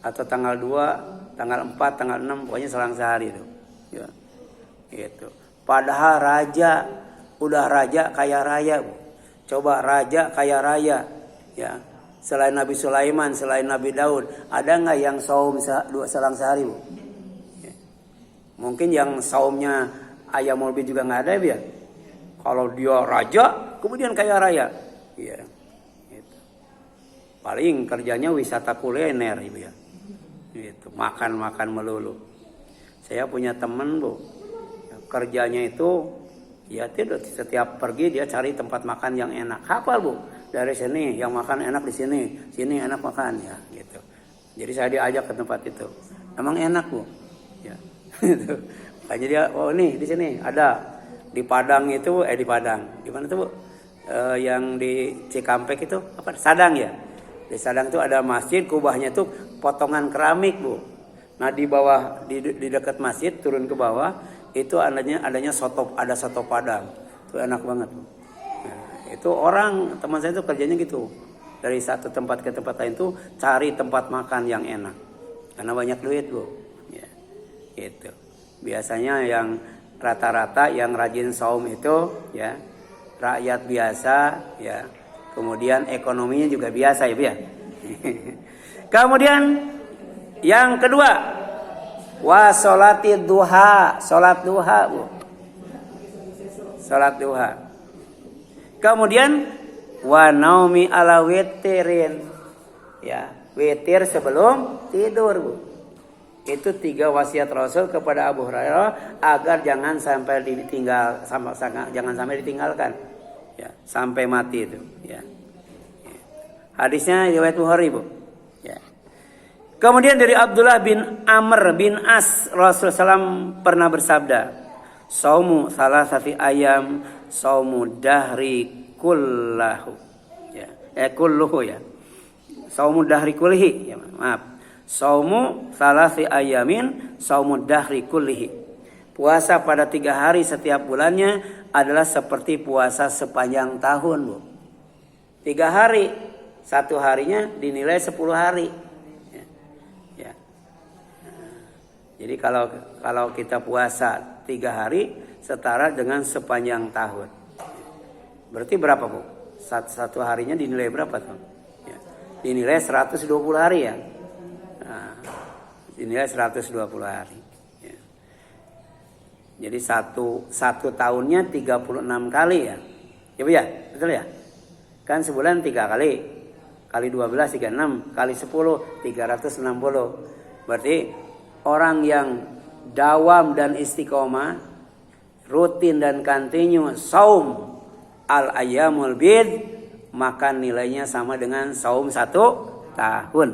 Atau tanggal 2, tanggal 4, tanggal 6, pokoknya selang sehari itu. Ya. Gitu. Padahal raja, udah raja kaya raya, Bu. Coba raja kaya raya, ya. Selain Nabi Sulaiman, selain Nabi Daud, ada nggak yang saum selang sehari, Bu? Ya. Mungkin yang saumnya ayamul bid juga nggak ada, ya. Kalau dia raja, kemudian kaya raya, ya. Gitu. Paling kerjanya wisata kuliner, Ibu, ya. Gitu. Makan-makan melulu. Saya punya teman, Bu. Kerjanya itu, ya, tidak, setiap pergi dia cari tempat makan yang enak. Hafal, Bu, dari sini yang makan enak di sini enak makan, ya, gitu. Jadi saya diajak ke tempat itu, emang enak, Bu, ya. Gitu. Makanya dia, oh nih di sini ada, di Padang itu, di Padang, di mana tuh, Bu? Yang di Cikampek itu apa? Sadang, ya. Di Sadang itu ada masjid, kubahnya tuh potongan keramik, Bu. Nah di bawah, di dekat masjid turun ke bawah itu adanya soto, ada soto Padang, itu enak banget. Nah, itu orang teman saya itu kerjanya gitu, dari satu tempat ke tempat lain tuh cari tempat makan yang enak, karena banyak duit, Bu. Ya, gitu. Biasanya yang rata-rata yang rajin saum itu, ya, rakyat biasa, ya, kemudian ekonominya juga biasa, ya, Bu, ya. Kemudian yang kedua, wa sholati duha, sholat duha, Bu. Sholat duha. Kemudian wa naumi ala witirin, ya, witir sebelum tidur, Bu. Itu 3 wasiat Rasul kepada Abu Hurairah agar jangan sampai ditinggalkan, ya, sampai mati itu, ya. Hadisnya riwayat Bukhari, Bu. Ya. Kemudian dari Abdullah bin Amr bin As, Rasulullah SAW pernah bersabda, saumu salasati ayam, saumu dahri kullahu, ya, kulluhu, ya, saumu dahri kullihi, ya, maaf, saumu salasi ayamin, saumu dahri kullihi. Puasa pada 3 hari setiap bulannya adalah seperti puasa sepanjang tahun, Bu. 3 hari, 1 harinya dinilai 10 hari. Jadi kalau kita puasa 3 hari setara dengan sepanjang tahun. Berarti berapa, Bu? Satu harinya dinilai berapa, tuh? Ya. Dinilai 120 hari, ya. Nah, dinilai 120 hari. Ya. Jadi satu tahunnya 36 kali, ya. Ya, Bu, ya? Betul, ya? Kan sebulan 3 kali. Kali 12 36, kali 10 360. Berarti orang yang dawam dan istiqomah, rutin dan continue saum al-ayyamul bid, maka nilainya sama dengan saum 1 tahun.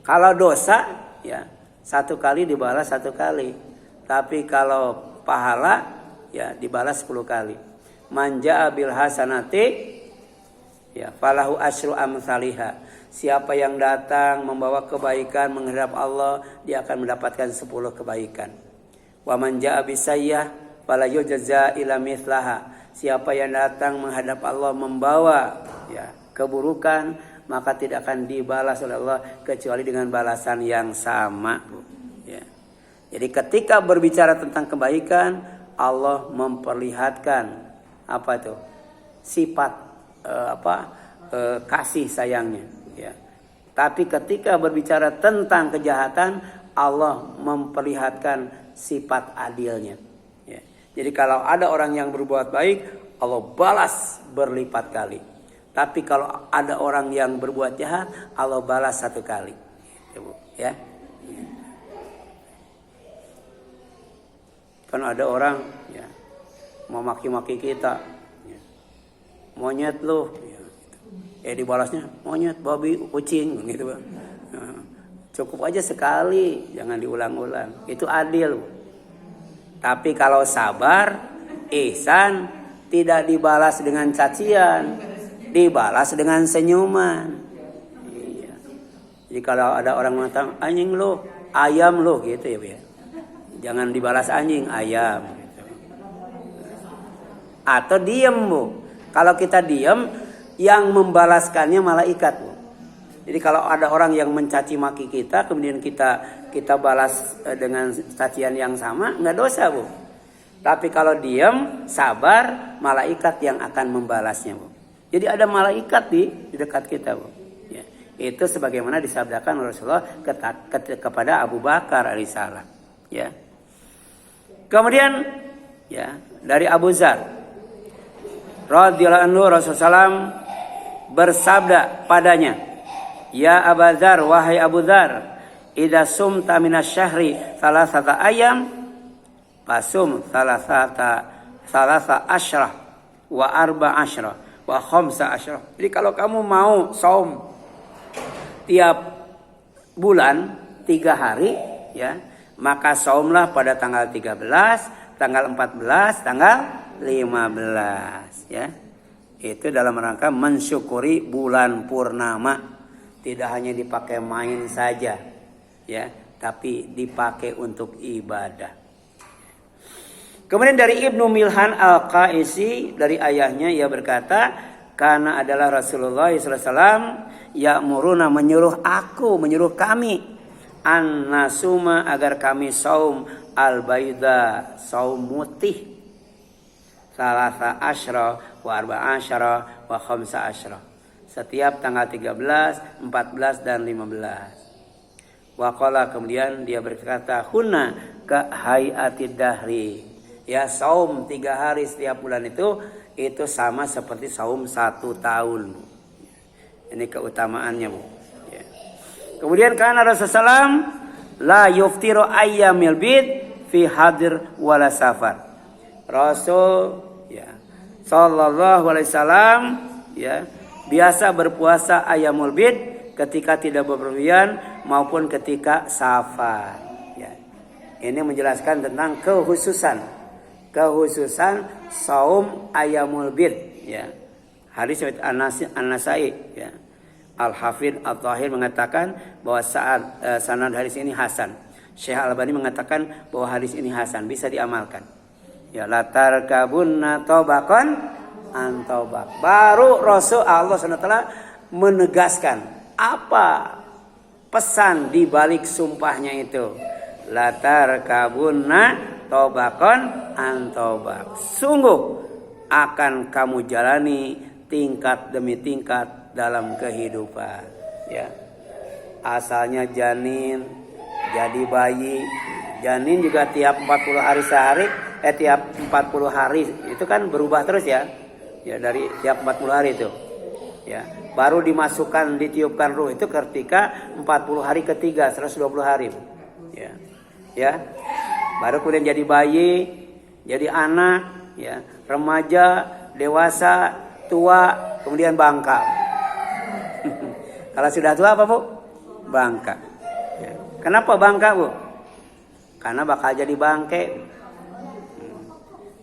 Kalau dosa ya 1 kali dibalas 1 kali. Tapi kalau pahala ya dibalas 10 kali. Manja bil hasanati ya falahu asyru amsalihha. Siapa yang datang membawa kebaikan menghadap Allah, dia akan mendapatkan 10 kebaikan. Wa man jaa bisayyah fala yujza ila mithlaha. Siapa yang datang menghadap Allah membawa ya keburukan, maka tidak akan dibalas oleh Allah kecuali dengan balasan yang sama. Ya. Jadi ketika berbicara tentang kebaikan, Allah memperlihatkan apa itu? Sifat kasih sayangnya. Ya. Tapi ketika berbicara tentang kejahatan, Allah memperlihatkan sifat adilnya. Ya. Jadi kalau ada orang yang berbuat baik, Allah balas berlipat kali. Tapi kalau ada orang yang berbuat jahat, Allah balas 1 kali. Ya. Kan ada orang ya, mau maki-maki kita, ya. Monyet lu, ya. Dibalasnya monyet, babi, kucing, gitu Bang. Nah, cukup aja sekali, jangan diulang-ulang. Itu adil. Tapi kalau sabar, ihsan, tidak dibalas dengan cacian, dibalas dengan senyuman. Iya. Jadi kalau ada orang mengatakan anjing lu, ayam lu, gitu ya. Jangan dibalas anjing, ayam. Gitu. Atau diem Bu. Kalau kita diem, yang membalaskannya malaikat Bu. Jadi kalau ada orang yang mencaci maki kita, kemudian kita balas dengan cacian yang sama, nggak dosa Bu. Tapi kalau diem, sabar, malaikat yang akan membalasnya Bu. Jadi ada malaikat di dekat kita Bu. Ya. Itu sebagaimana disabdakan Rasulullah kepada Abu Bakar alaihissalam. Ya. Kemudian ya dari Abu Dzar radhiyallahu anhu, Rasulullah SAW bersabda padanya, ya Abu Dzar, wahai Abu Dzar, idza sumta minasyahri salasata ayam fasum salasa asyrah wa arba asyrah wa khamsa asyrah. Jadi kalau kamu mau saum tiap bulan 3 hari ya, maka saumlah pada tanggal 13, tanggal 14, tanggal 15 ya. Itu dalam rangka mensyukuri bulan purnama. Tidak hanya dipakai main saja ya, tapi dipakai untuk ibadah. Kemudian dari Ibnu Milhan Al-Qaisi, dari ayahnya ia berkata, karena adalah Rasulullah SAW ya'muruna, menyuruh kami an-nasuma, agar kami saum al-baida, saum mutih, salasa asyra wa arba asyra wa khamsa asyra, setiap tanggal 13, 14 dan 15. Wa qala, kemudian dia berkata, hunna ka hayatid dahri, ya saum 3 hari setiap bulan itu sama seperti saum 1 tahun. Ini keutamaannya Bu. Kemudian karena Rasulullah SAW la yuftiru ayyamil bid fi hadir wala safar. Rasul ya sallallahu alaihi wasallam ya biasa berpuasa ayyamul bid ketika tidak bepergian maupun ketika safar ya. Ini menjelaskan tentang kekhususan saum ayyamul bid ya. Hadis An-Nasai ya. Al-Hafidh Al-Tahir mengatakan bahwa saat sanad hadis ini hasan. Syekh Al-Albani mengatakan bahwa hadis ini hasan, bisa diamalkan. Ya, latar kabunna tobakon antobak. Baru Rasul Allah SWT menegaskan apa pesan di balik sumpahnya itu. Latar kabunna tobakon antobak. Sungguh akan kamu jalani tingkat demi tingkat dalam kehidupan ya. Asalnya janin jadi bayi, janin juga tiap 40 hari tiap 40 hari itu kan berubah terus ya. Ya dari tiap 40 hari itu Ya, baru dimasukkan ditiupkan ruh itu ketika 40 hari ketiga 120 hari. Ya. Ya. Baru kemudian jadi bayi, jadi anak, ya, remaja, dewasa, tua, kemudian bangka. Kalau sudah tua apa, Bu? Bangka. Ya. Kenapa bangka, Bu? Karena bakal jadi bangke.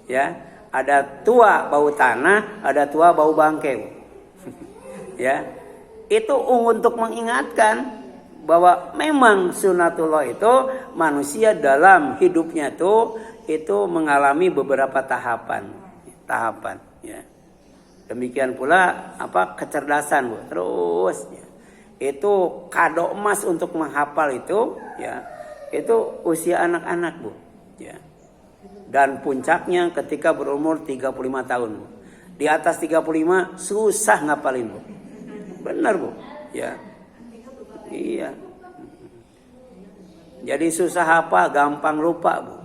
Ya, ada tua bau tanah, ada tua bau bangke, Bu. Ya, itu untuk mengingatkan bahwa memang sunatullah itu manusia dalam hidupnya itu mengalami beberapa tahapan, ya. Demikian pula kecerdasan, Bu. Terus ya, itu kado emas untuk menghafal itu, ya. Itu usia anak-anak, Bu. Ya. Dan puncaknya ketika berumur 35 tahun, Bu. Di atas 35 susah ngapalin, Bu. Benar, Bu. Ya. Iya. Jadi susah apa, gampang lupa, Bu.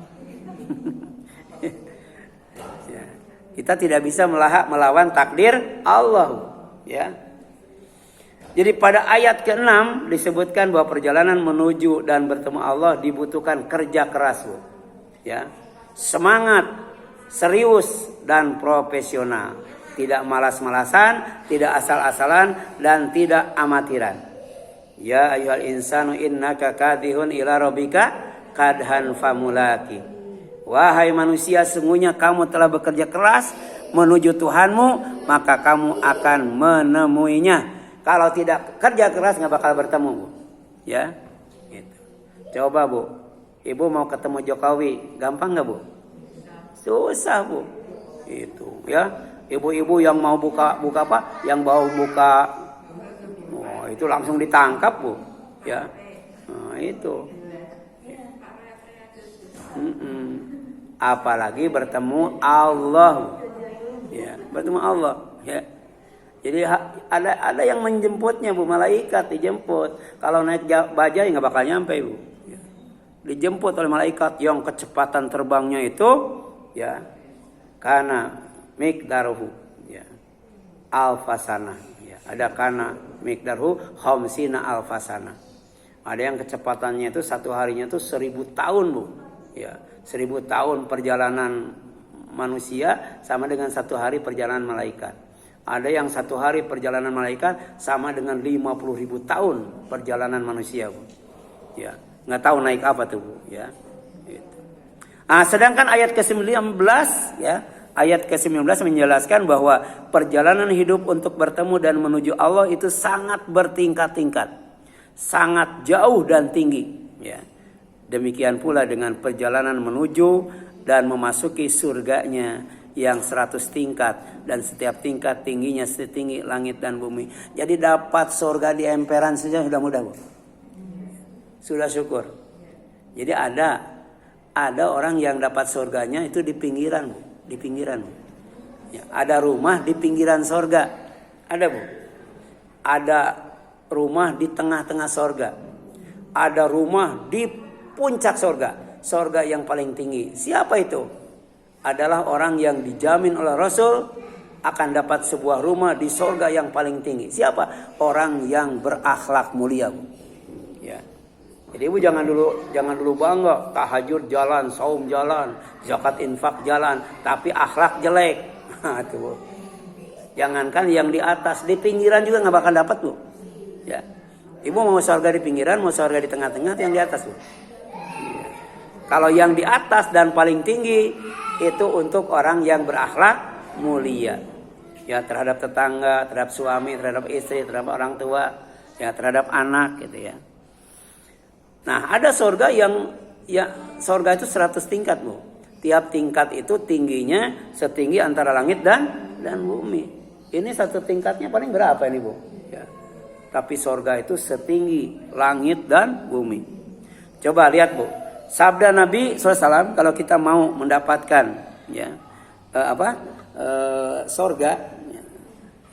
Ya. Kita tidak bisa melawan takdir Allah, Bu. Ya. Jadi pada ayat ke-6 disebutkan bahwa perjalanan menuju dan bertemu Allah dibutuhkan kerja keras, Bu. Ya. Semangat, serius dan profesional. Tidak malas-malasan, tidak asal-asalan, dan tidak amatiran. Ya ayyuhal insanu innaka kadihun ila rabbika kadhan famulaki. Wahai manusia, sungguhnya kamu telah bekerja keras menuju Tuhanmu, maka kamu akan menemuinya. Kalau tidak kerja keras nggak bakal bertemu, Bu. Ya, gitu. Coba, Bu. Ibu mau ketemu Jokowi, gampang nggak, Bu? Susah, Bu. Itu, ya. Ibu-ibu yang mau buka apa? Yang mau buka, oh, itu langsung ditangkap, Bu. Ya, nah, itu. Apalagi bertemu Allah, ya, bertemu Allah, ya. Jadi ada yang menjemputnya, Bu, malaikat dijemput. Kalau naik bajai nggak bakal nyampe, Bu. Ya. Dijemput oleh malaikat yang kecepatan terbangnya itu, ya, karena miqdaruhu, ya, alfasana, ya, ada kana miqdaruhu khamsina alfasana. Ada yang kecepatannya itu satu harinya itu 1000 tahun, Bu. Ya, 1000 tahun perjalanan manusia sama dengan satu hari perjalanan malaikat. Ada yang satu hari perjalanan malaikat sama dengan 50.000 tahun perjalanan manusia, Bu. Ya, nggak tahu naik apa tuh, Bu. Ya, gitu. Sedangkan ayat ke-19, ya. Ayat ke-19 menjelaskan bahwa perjalanan hidup untuk bertemu dan menuju Allah itu sangat bertingkat-tingkat. Sangat jauh dan tinggi. Ya. Demikian pula dengan perjalanan menuju dan memasuki surganya yang 100 tingkat. Dan setiap tingkat tingginya setinggi langit dan bumi. Jadi dapat surga di emperan saja sudah mudah, Bu. Sudah syukur. Jadi ada orang yang dapat surganya itu di pinggiran, Bu. Di pinggiran, ya, ada rumah di pinggiran sorga, ada, Bu. Ada rumah di tengah-tengah sorga, ada rumah di puncak sorga, sorga yang paling tinggi. Siapa itu? Adalah orang yang dijamin oleh Rasul akan dapat sebuah rumah di sorga yang paling tinggi. Siapa? Orang yang berakhlak mulia, Bu. Ya. Jadi Ibu jangan dulu bangga, tahajud jalan, saum jalan, zakat infak jalan, tapi akhlak jelek. Tuh. Jangankan yang di atas, di pinggiran juga nggak bakal dapat, Bu. Ya. Ibu mau surga di pinggiran, mau surga di tengah-tengah, yang di atas, Bu. Ya. Kalau yang di atas dan paling tinggi itu untuk orang yang berakhlak mulia. Ya, terhadap tetangga, terhadap suami, terhadap istri, terhadap orang tua, ya, terhadap anak, gitu ya. Nah, ada surga yang, ya, surga itu 100 tingkat, Bu. Tiap tingkat itu tingginya setinggi antara langit dan bumi. Ini satu tingkatnya paling berapa ini, Bu? Ya. Tapi surga itu setinggi langit dan bumi. Coba lihat, Bu. Sabda Nabi SAW, kalau kita mau mendapatkan, ya, surga,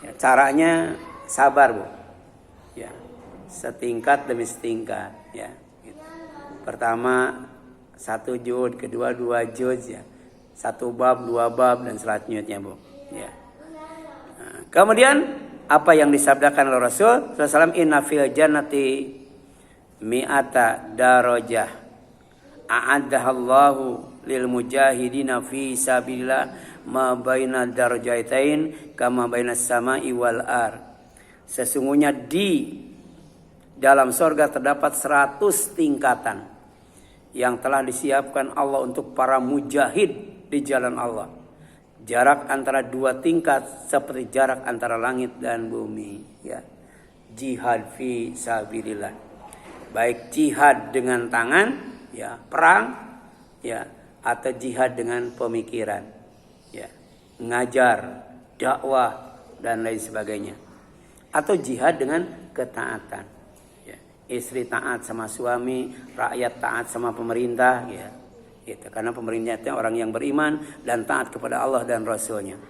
ya, caranya sabar, Bu. Ya. Setingkat demi setingkat, ya. Pertama 1 juz, kedua 2 juz, ya. 1 bab, 2 bab dan selanjutnya, Bu. Ya. Nah, kemudian apa yang disabdakan oleh Rasul SAW, inna fil jannati mi'ata darajah a'addahallahu lil mujahidina fi sabilillah ma baina darajatain kama baina samai wal ar. Sesungguhnya di dalam sorga terdapat 100 tingkatan yang telah disiapkan Allah untuk para mujahid di jalan Allah. Jarak antara 2 tingkat seperti jarak antara langit dan bumi. Ya. Jihad fi sabilillah. Baik jihad dengan tangan, ya, perang, ya, atau jihad dengan pemikiran, ya, ngajar, dakwah dan lain sebagainya. Atau jihad dengan ketaatan, ya, istri taat sama suami, rakyat taat sama pemerintah, ya, gitu. Karena pemerintah itu orang yang beriman dan taat kepada Allah dan Rasulnya.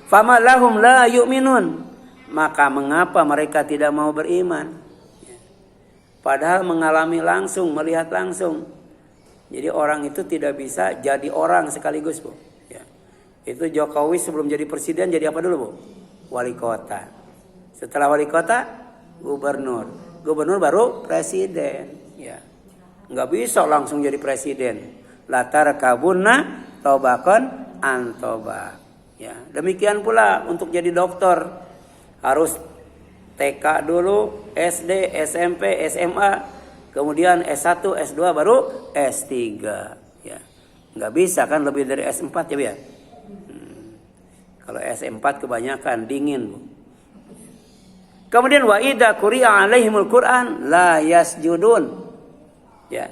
Fama lahum la yu'minun, maka mengapa mereka tidak mau beriman? Ya. Padahal mengalami langsung, melihat langsung. Jadi orang itu tidak bisa jadi orang sekaligus, Bu. Ya. Itu Jokowi sebelum jadi presiden jadi apa dulu, Bu? Wali kota. Setelah wali kota, gubernur. Gubernur baru presiden. Ya. Nggak bisa langsung jadi presiden. Latar kabunna tobakon antobak. Ya. Demikian pula untuk jadi dokter. Harus TK dulu, SD, SMP, SMA. Kemudian S1, S2 baru S3. Ya. Nggak bisa kan lebih dari S4 ya, ya? Kalau S4 kebanyakan dingin, Bu. Kemudian wa idza quri'a 'alaihimul Qur'an la yasjudun. Ya.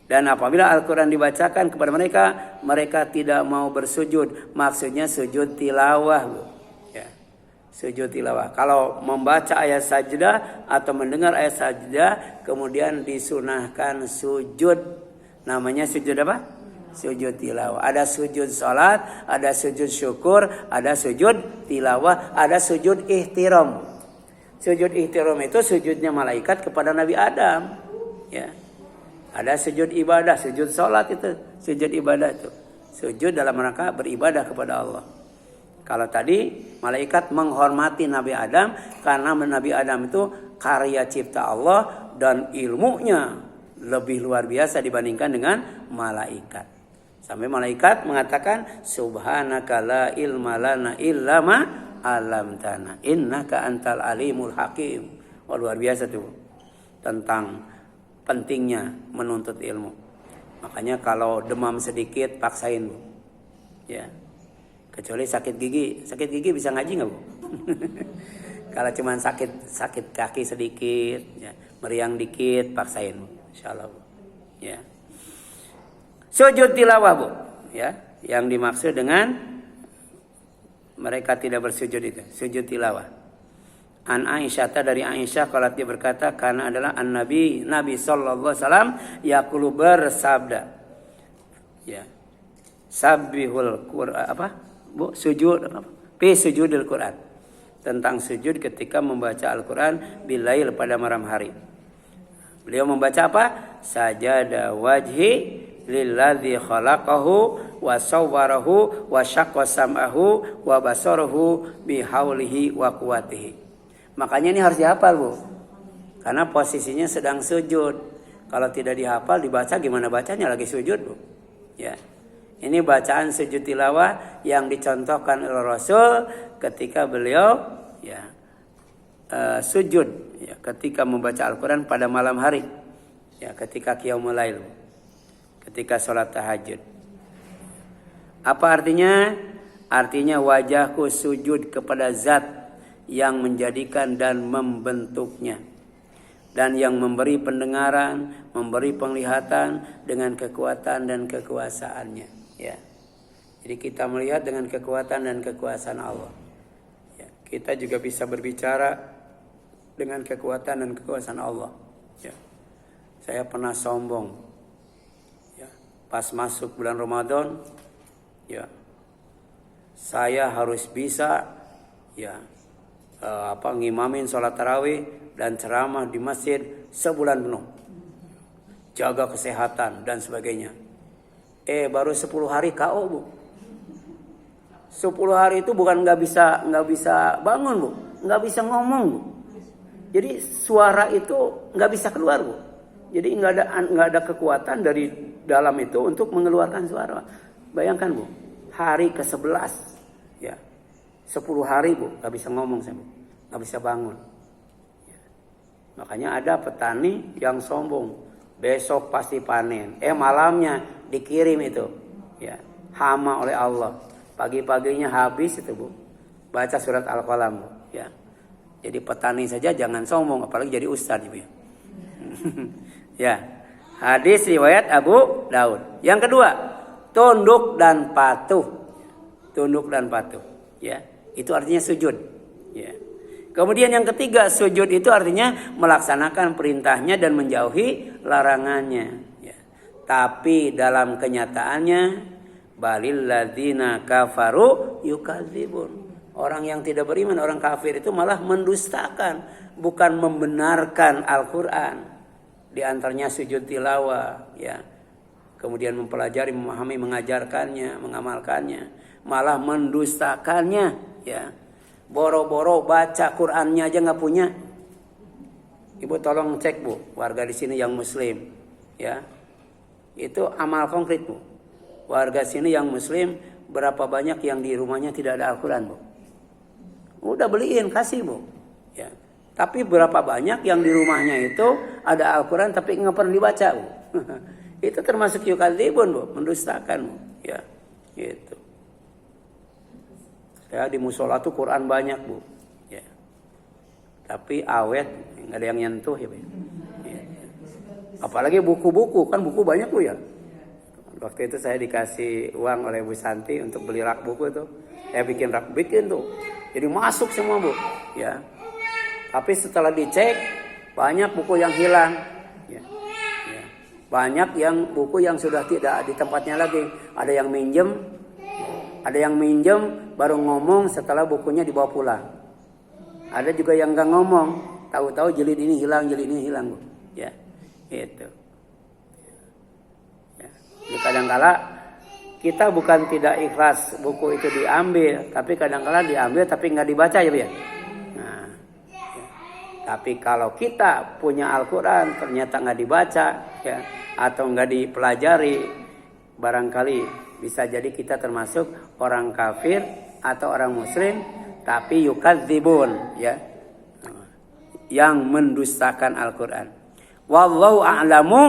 Dan apabila Al-Qur'an dibacakan kepada mereka, mereka tidak mau bersujud. Maksudnya sujud tilawah, Bu. Ya. Sujud tilawah. Kalau membaca ayat sajdah atau mendengar ayat sajdah kemudian disunahkan sujud. Namanya sujud apa? Sujud tilawah. Ada sujud salat, ada sujud syukur, ada sujud tilawah, ada sujud ihtiram. Sujud ihtiram itu sujudnya malaikat kepada Nabi Adam. Ya. Ada sujud ibadah, sujud salat itu, sujud ibadah itu. Sujud dalam rangka beribadah kepada Allah. Kalau tadi malaikat menghormati Nabi Adam karena Nabi Adam itu karya cipta Allah dan ilmunya lebih luar biasa dibandingkan dengan malaikat. Sampai malaikat mengatakan subhanaka la ilma lana illa ma 'allamtana innaka antal alimul hakim. Wah, luar biasa tuh tentang pentingnya menuntut ilmu. Makanya kalau demam sedikit paksain, Bu. Ya. Kecuali sakit gigi bisa ngaji nggak, Bu? Kalau cuma sakit kaki sedikit, ya, meriang dikit, paksain, Bu. Insyaallah, Bu. Ya. Sujud tilawah, Bu. Ya, yang dimaksud dengan mereka tidak bersujud itu, sujud tilawah. An Aisyah, dari Aisyah kalau dia berkata karena adalah Nabi sallallahu alaihi wasallam yaqulu bersabda. Ya. Sabbihul Qur'an apa? Bu, sujud apa? Fi sujudil Qur'an. Tentang sujud ketika membaca Al-Qur'an bilail pada malam hari. Beliau membaca apa? Sajada wajhi lilladzi khalaqahu wa sawwarahu wa syaqqa sam'ahu wa basarahu bihaulihi wa quwwatihi. Makanya ini harus dihafal, Bu. Karena posisinya sedang sujud. Kalau tidak dihafal, dibaca gimana bacanya lagi sujud, Bu. Ya. Ini bacaan sujud tilawah yang dicontohkan oleh Rasul ketika beliau ya sujud ya, ketika membaca Al-Qur'an pada malam hari. Ya, ketika qiyamul lail. Ketika sholat tahajud. Apa artinya? Artinya wajahku sujud kepada zat yang menjadikan dan membentuknya, dan yang memberi pendengaran, memberi penglihatan dengan kekuatan dan kekuasaannya. Ya. Jadi kita melihat dengan kekuatan dan kekuasaan Allah. Ya. Kita juga bisa berbicara dengan kekuatan dan kekuasaan Allah. Ya. Saya pernah sombong. Ya. Pas masuk bulan Ramadan, ya, saya harus bisa, ya, ngimamin sholat tarawih dan ceramah di masjid sebulan penuh, jaga kesehatan dan sebagainya. Baru 10 hari KO, Bu. 10 hari itu bukan nggak bisa bangun, Bu. nggak bisa ngomong, Bu. Jadi suara itu nggak bisa keluar, Bu. Jadi nggak ada kekuatan dari dalam itu untuk mengeluarkan suara. Bayangkan, Bu, hari ke-11, ya, 10 hari, Bu, nggak bisa ngomong saya, Bu, nggak bisa bangun. Ya. Makanya ada petani yang sombong, besok pasti panen. Malamnya dikirim itu, ya, hama oleh Allah. Pagi-paginya habis itu, Bu, baca surat Al-Qalam, Bu, ya. Jadi petani saja jangan sombong, apalagi jadi ustadz, Ibu, ya. Ya, hadis riwayat Abu Daud. Yang kedua, tunduk dan patuh. Tunduk dan patuh, ya. Itu artinya sujud, ya. Kemudian yang ketiga, sujud itu artinya melaksanakan perintahnya dan menjauhi larangannya, ya. Tapi dalam kenyataannya, balil ladzina kafaru yukadzibun. Orang yang tidak beriman, orang kafir itu malah mendustakan, bukan membenarkan Al-Quran. Di antaranya sujud tilawah, ya. Kemudian mempelajari, memahami, mengajarkannya, mengamalkannya, malah mendustakannya, ya. Boro-boro baca Qur'annya aja nggak punya. Ibu tolong cek, Bu, warga di sini yang Muslim, ya. Itu amal konkret, Bu. Warga sini yang Muslim, berapa banyak yang di rumahnya tidak ada Al-Quran, Bu? Udah beliin, kasih, Bu, ya. Tapi berapa banyak yang di rumahnya itu ada Al-Quran tapi nggak pernah dibaca, Bu? Itu termasuk yukadzibun, Bu, mendustakan, Bu, ya. Gitu. Ya, di musola tuh Quran banyak, Bu, ya. Tapi awet nggak ada yang nyentuh, ya, Bu. Ya. Apalagi buku-buku, kan buku banyak, Bu, ya. Waktu itu saya dikasih uang oleh Bu Santi untuk beli rak buku itu. Saya bikin tuh. Jadi masuk semua, Bu, ya. Tapi setelah dicek banyak buku yang hilang, ya. Ya. Banyak yang buku yang sudah tidak di tempatnya lagi. Ada yang minjem, baru ngomong setelah bukunya dibawa pulang. Ada juga yang nggak ngomong, tahu-tahu jilid ini hilang, Bu, ya. Itu. Ya. Jadi kadang-kala kita bukan tidak ikhlas buku itu diambil, tapi kadang-kadang diambil tapi nggak dibaca, ya, Bu, ya. Nah, ya. Tapi kalau kita punya Al-Quran ternyata nggak dibaca, ya, atau nggak dipelajari, barangkali bisa jadi kita termasuk orang kafir atau orang Muslim, tapi yukadzibun, ya, yang mendustakan Al-Quran. Wallahu a'lamu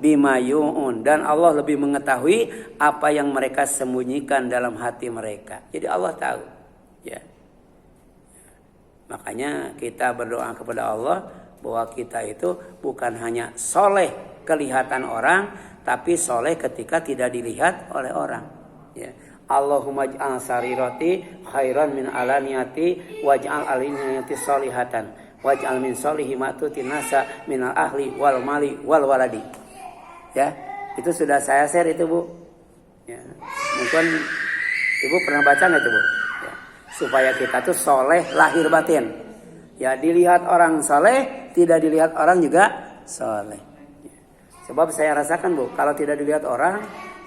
bima yu'un, dan Allah lebih mengetahui apa yang mereka sembunyikan dalam hati mereka. Jadi Allah tahu, ya. Makanya kita berdoa kepada Allah bahwa kita itu bukan hanya soleh kelihatan orang, tapi soleh ketika tidak dilihat oleh orang, ya. Allahumma ij'al sarirati khairan min alaniyati waj'al aliniyati solihatan waj'al min solihi ma'tuti nasa minal ahli wal mali wal waladi. Ya, itu sudah saya share itu, Bu. Ya, mungkin Ibu pernah baca nggak itu, Bu? Ya, supaya kita tuh soleh lahir batin. Ya, dilihat orang soleh, tidak dilihat orang juga soleh. Ya. Sebab saya rasakan, Bu, kalau tidak dilihat orang,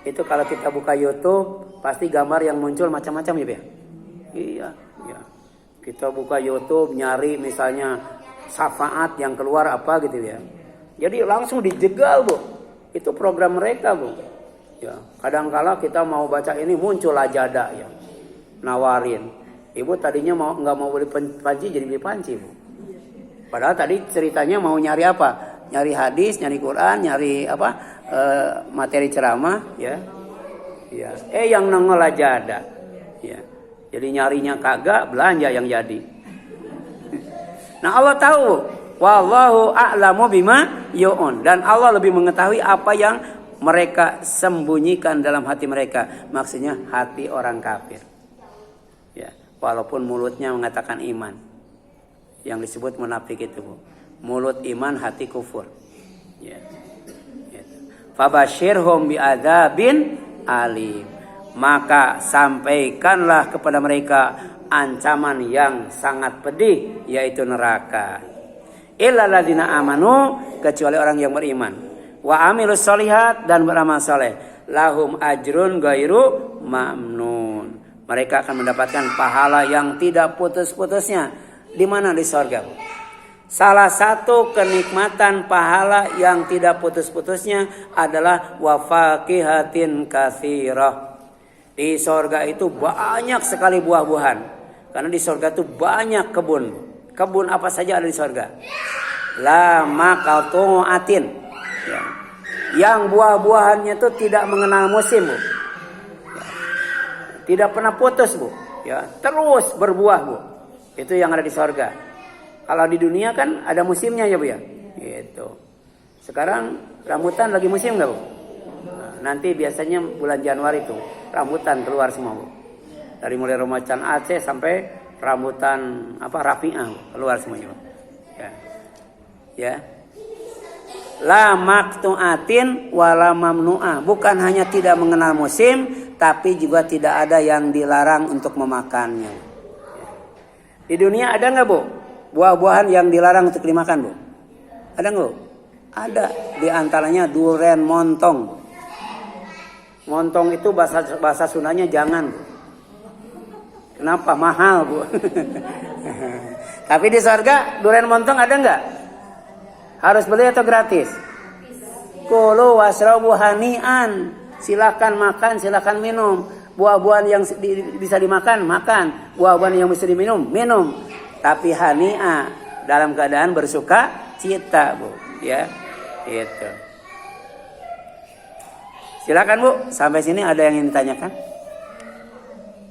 itu kalau kita buka YouTube, pasti gambar yang muncul macam-macam, ya, Bu. Iya, ya. Kita buka YouTube, nyari misalnya syafaat yang keluar apa gitu, ya. Jadi langsung dijegal, Bu. Itu program mereka, Bu. Ya, kadang-kala kita mau baca ini muncul aja ada, ya, nawarin. Ibu tadinya nggak mau beli panci, jadi beli panci, Bu. Padahal tadi ceritanya mau nyari apa? Nyari hadis, nyari Quran, nyari apa? Materi ceramah, ya. Ya. Yang nongol aja ada. Ya. Jadi nyarinya kagak, belanja yang jadi. Nah, Allah tahu. Wallahu a'lamu bima yu'un, dan Allah lebih mengetahui apa yang mereka sembunyikan dalam hati mereka. Maksudnya hati orang kafir. Ya, walaupun mulutnya mengatakan iman. Yang disebut munafik itu, Bu. Mulut iman, hati kufur. Ya. Fabashirhum bi'adzabin alim. Maka sampaikanlah kepada mereka ancaman yang sangat pedih, yaitu neraka. Illa ladzina amanu, kecuali orang yang beriman. Wa amilus solihat, dan beramal soleh. Lahum ajrun ghairu mamnun. Mereka akan mendapatkan pahala yang tidak putus-putusnya. Di mana? Di sorga, Bu. Salah satu kenikmatan pahala yang tidak putus-putusnya adalah wafaqihatin katsirah. Di sorga itu banyak sekali buah-buahan. Karena di sorga itu banyak kebun. Kebun apa saja ada di sorga. La maqtu'atin. Ya. Yang buah-buahannya itu tidak mengenal musim, Bu. Ya. Tidak pernah putus, Bu. Ya, terus berbuah, Bu. Itu yang ada di sorga. Kalau di dunia kan ada musimnya ya, Bu ya. Gitu. Sekarang rambutan lagi musim nggak, Bu? Nah, nanti biasanya bulan Januari itu rambutan keluar semua, Bu. Dari mulai Ramadan Aceh sampai rambutan Rafi'ah keluar semuanya, Bu. Ya. Ya. La maqtu'atin wala mamnu'ah. Bukan hanya tidak mengenal musim, tapi juga tidak ada yang dilarang untuk memakannya. Di dunia ada nggak, Bu? Buah-buahan yang dilarang untuk dimakan, Bu? Ada nggak, Bu? Ada. Di antaranya durian montong. Montong itu bahasa Sundanya jangan, Bu. Kenapa? Mahal, Bu. Tapi di surga durian montong ada nggak? Harus beli atau gratis? Kulu wasrabu hani'an. Silakan makan, silakan minum. Buah-buahan yang bisa dimakan, makan. Buah-buahan yang bisa diminum, minum. Tapi hani'a, dalam keadaan bersuka cita, Bu. Ya, itu. Silakan, Bu. Sampai sini ada yang ingin ditanyakan?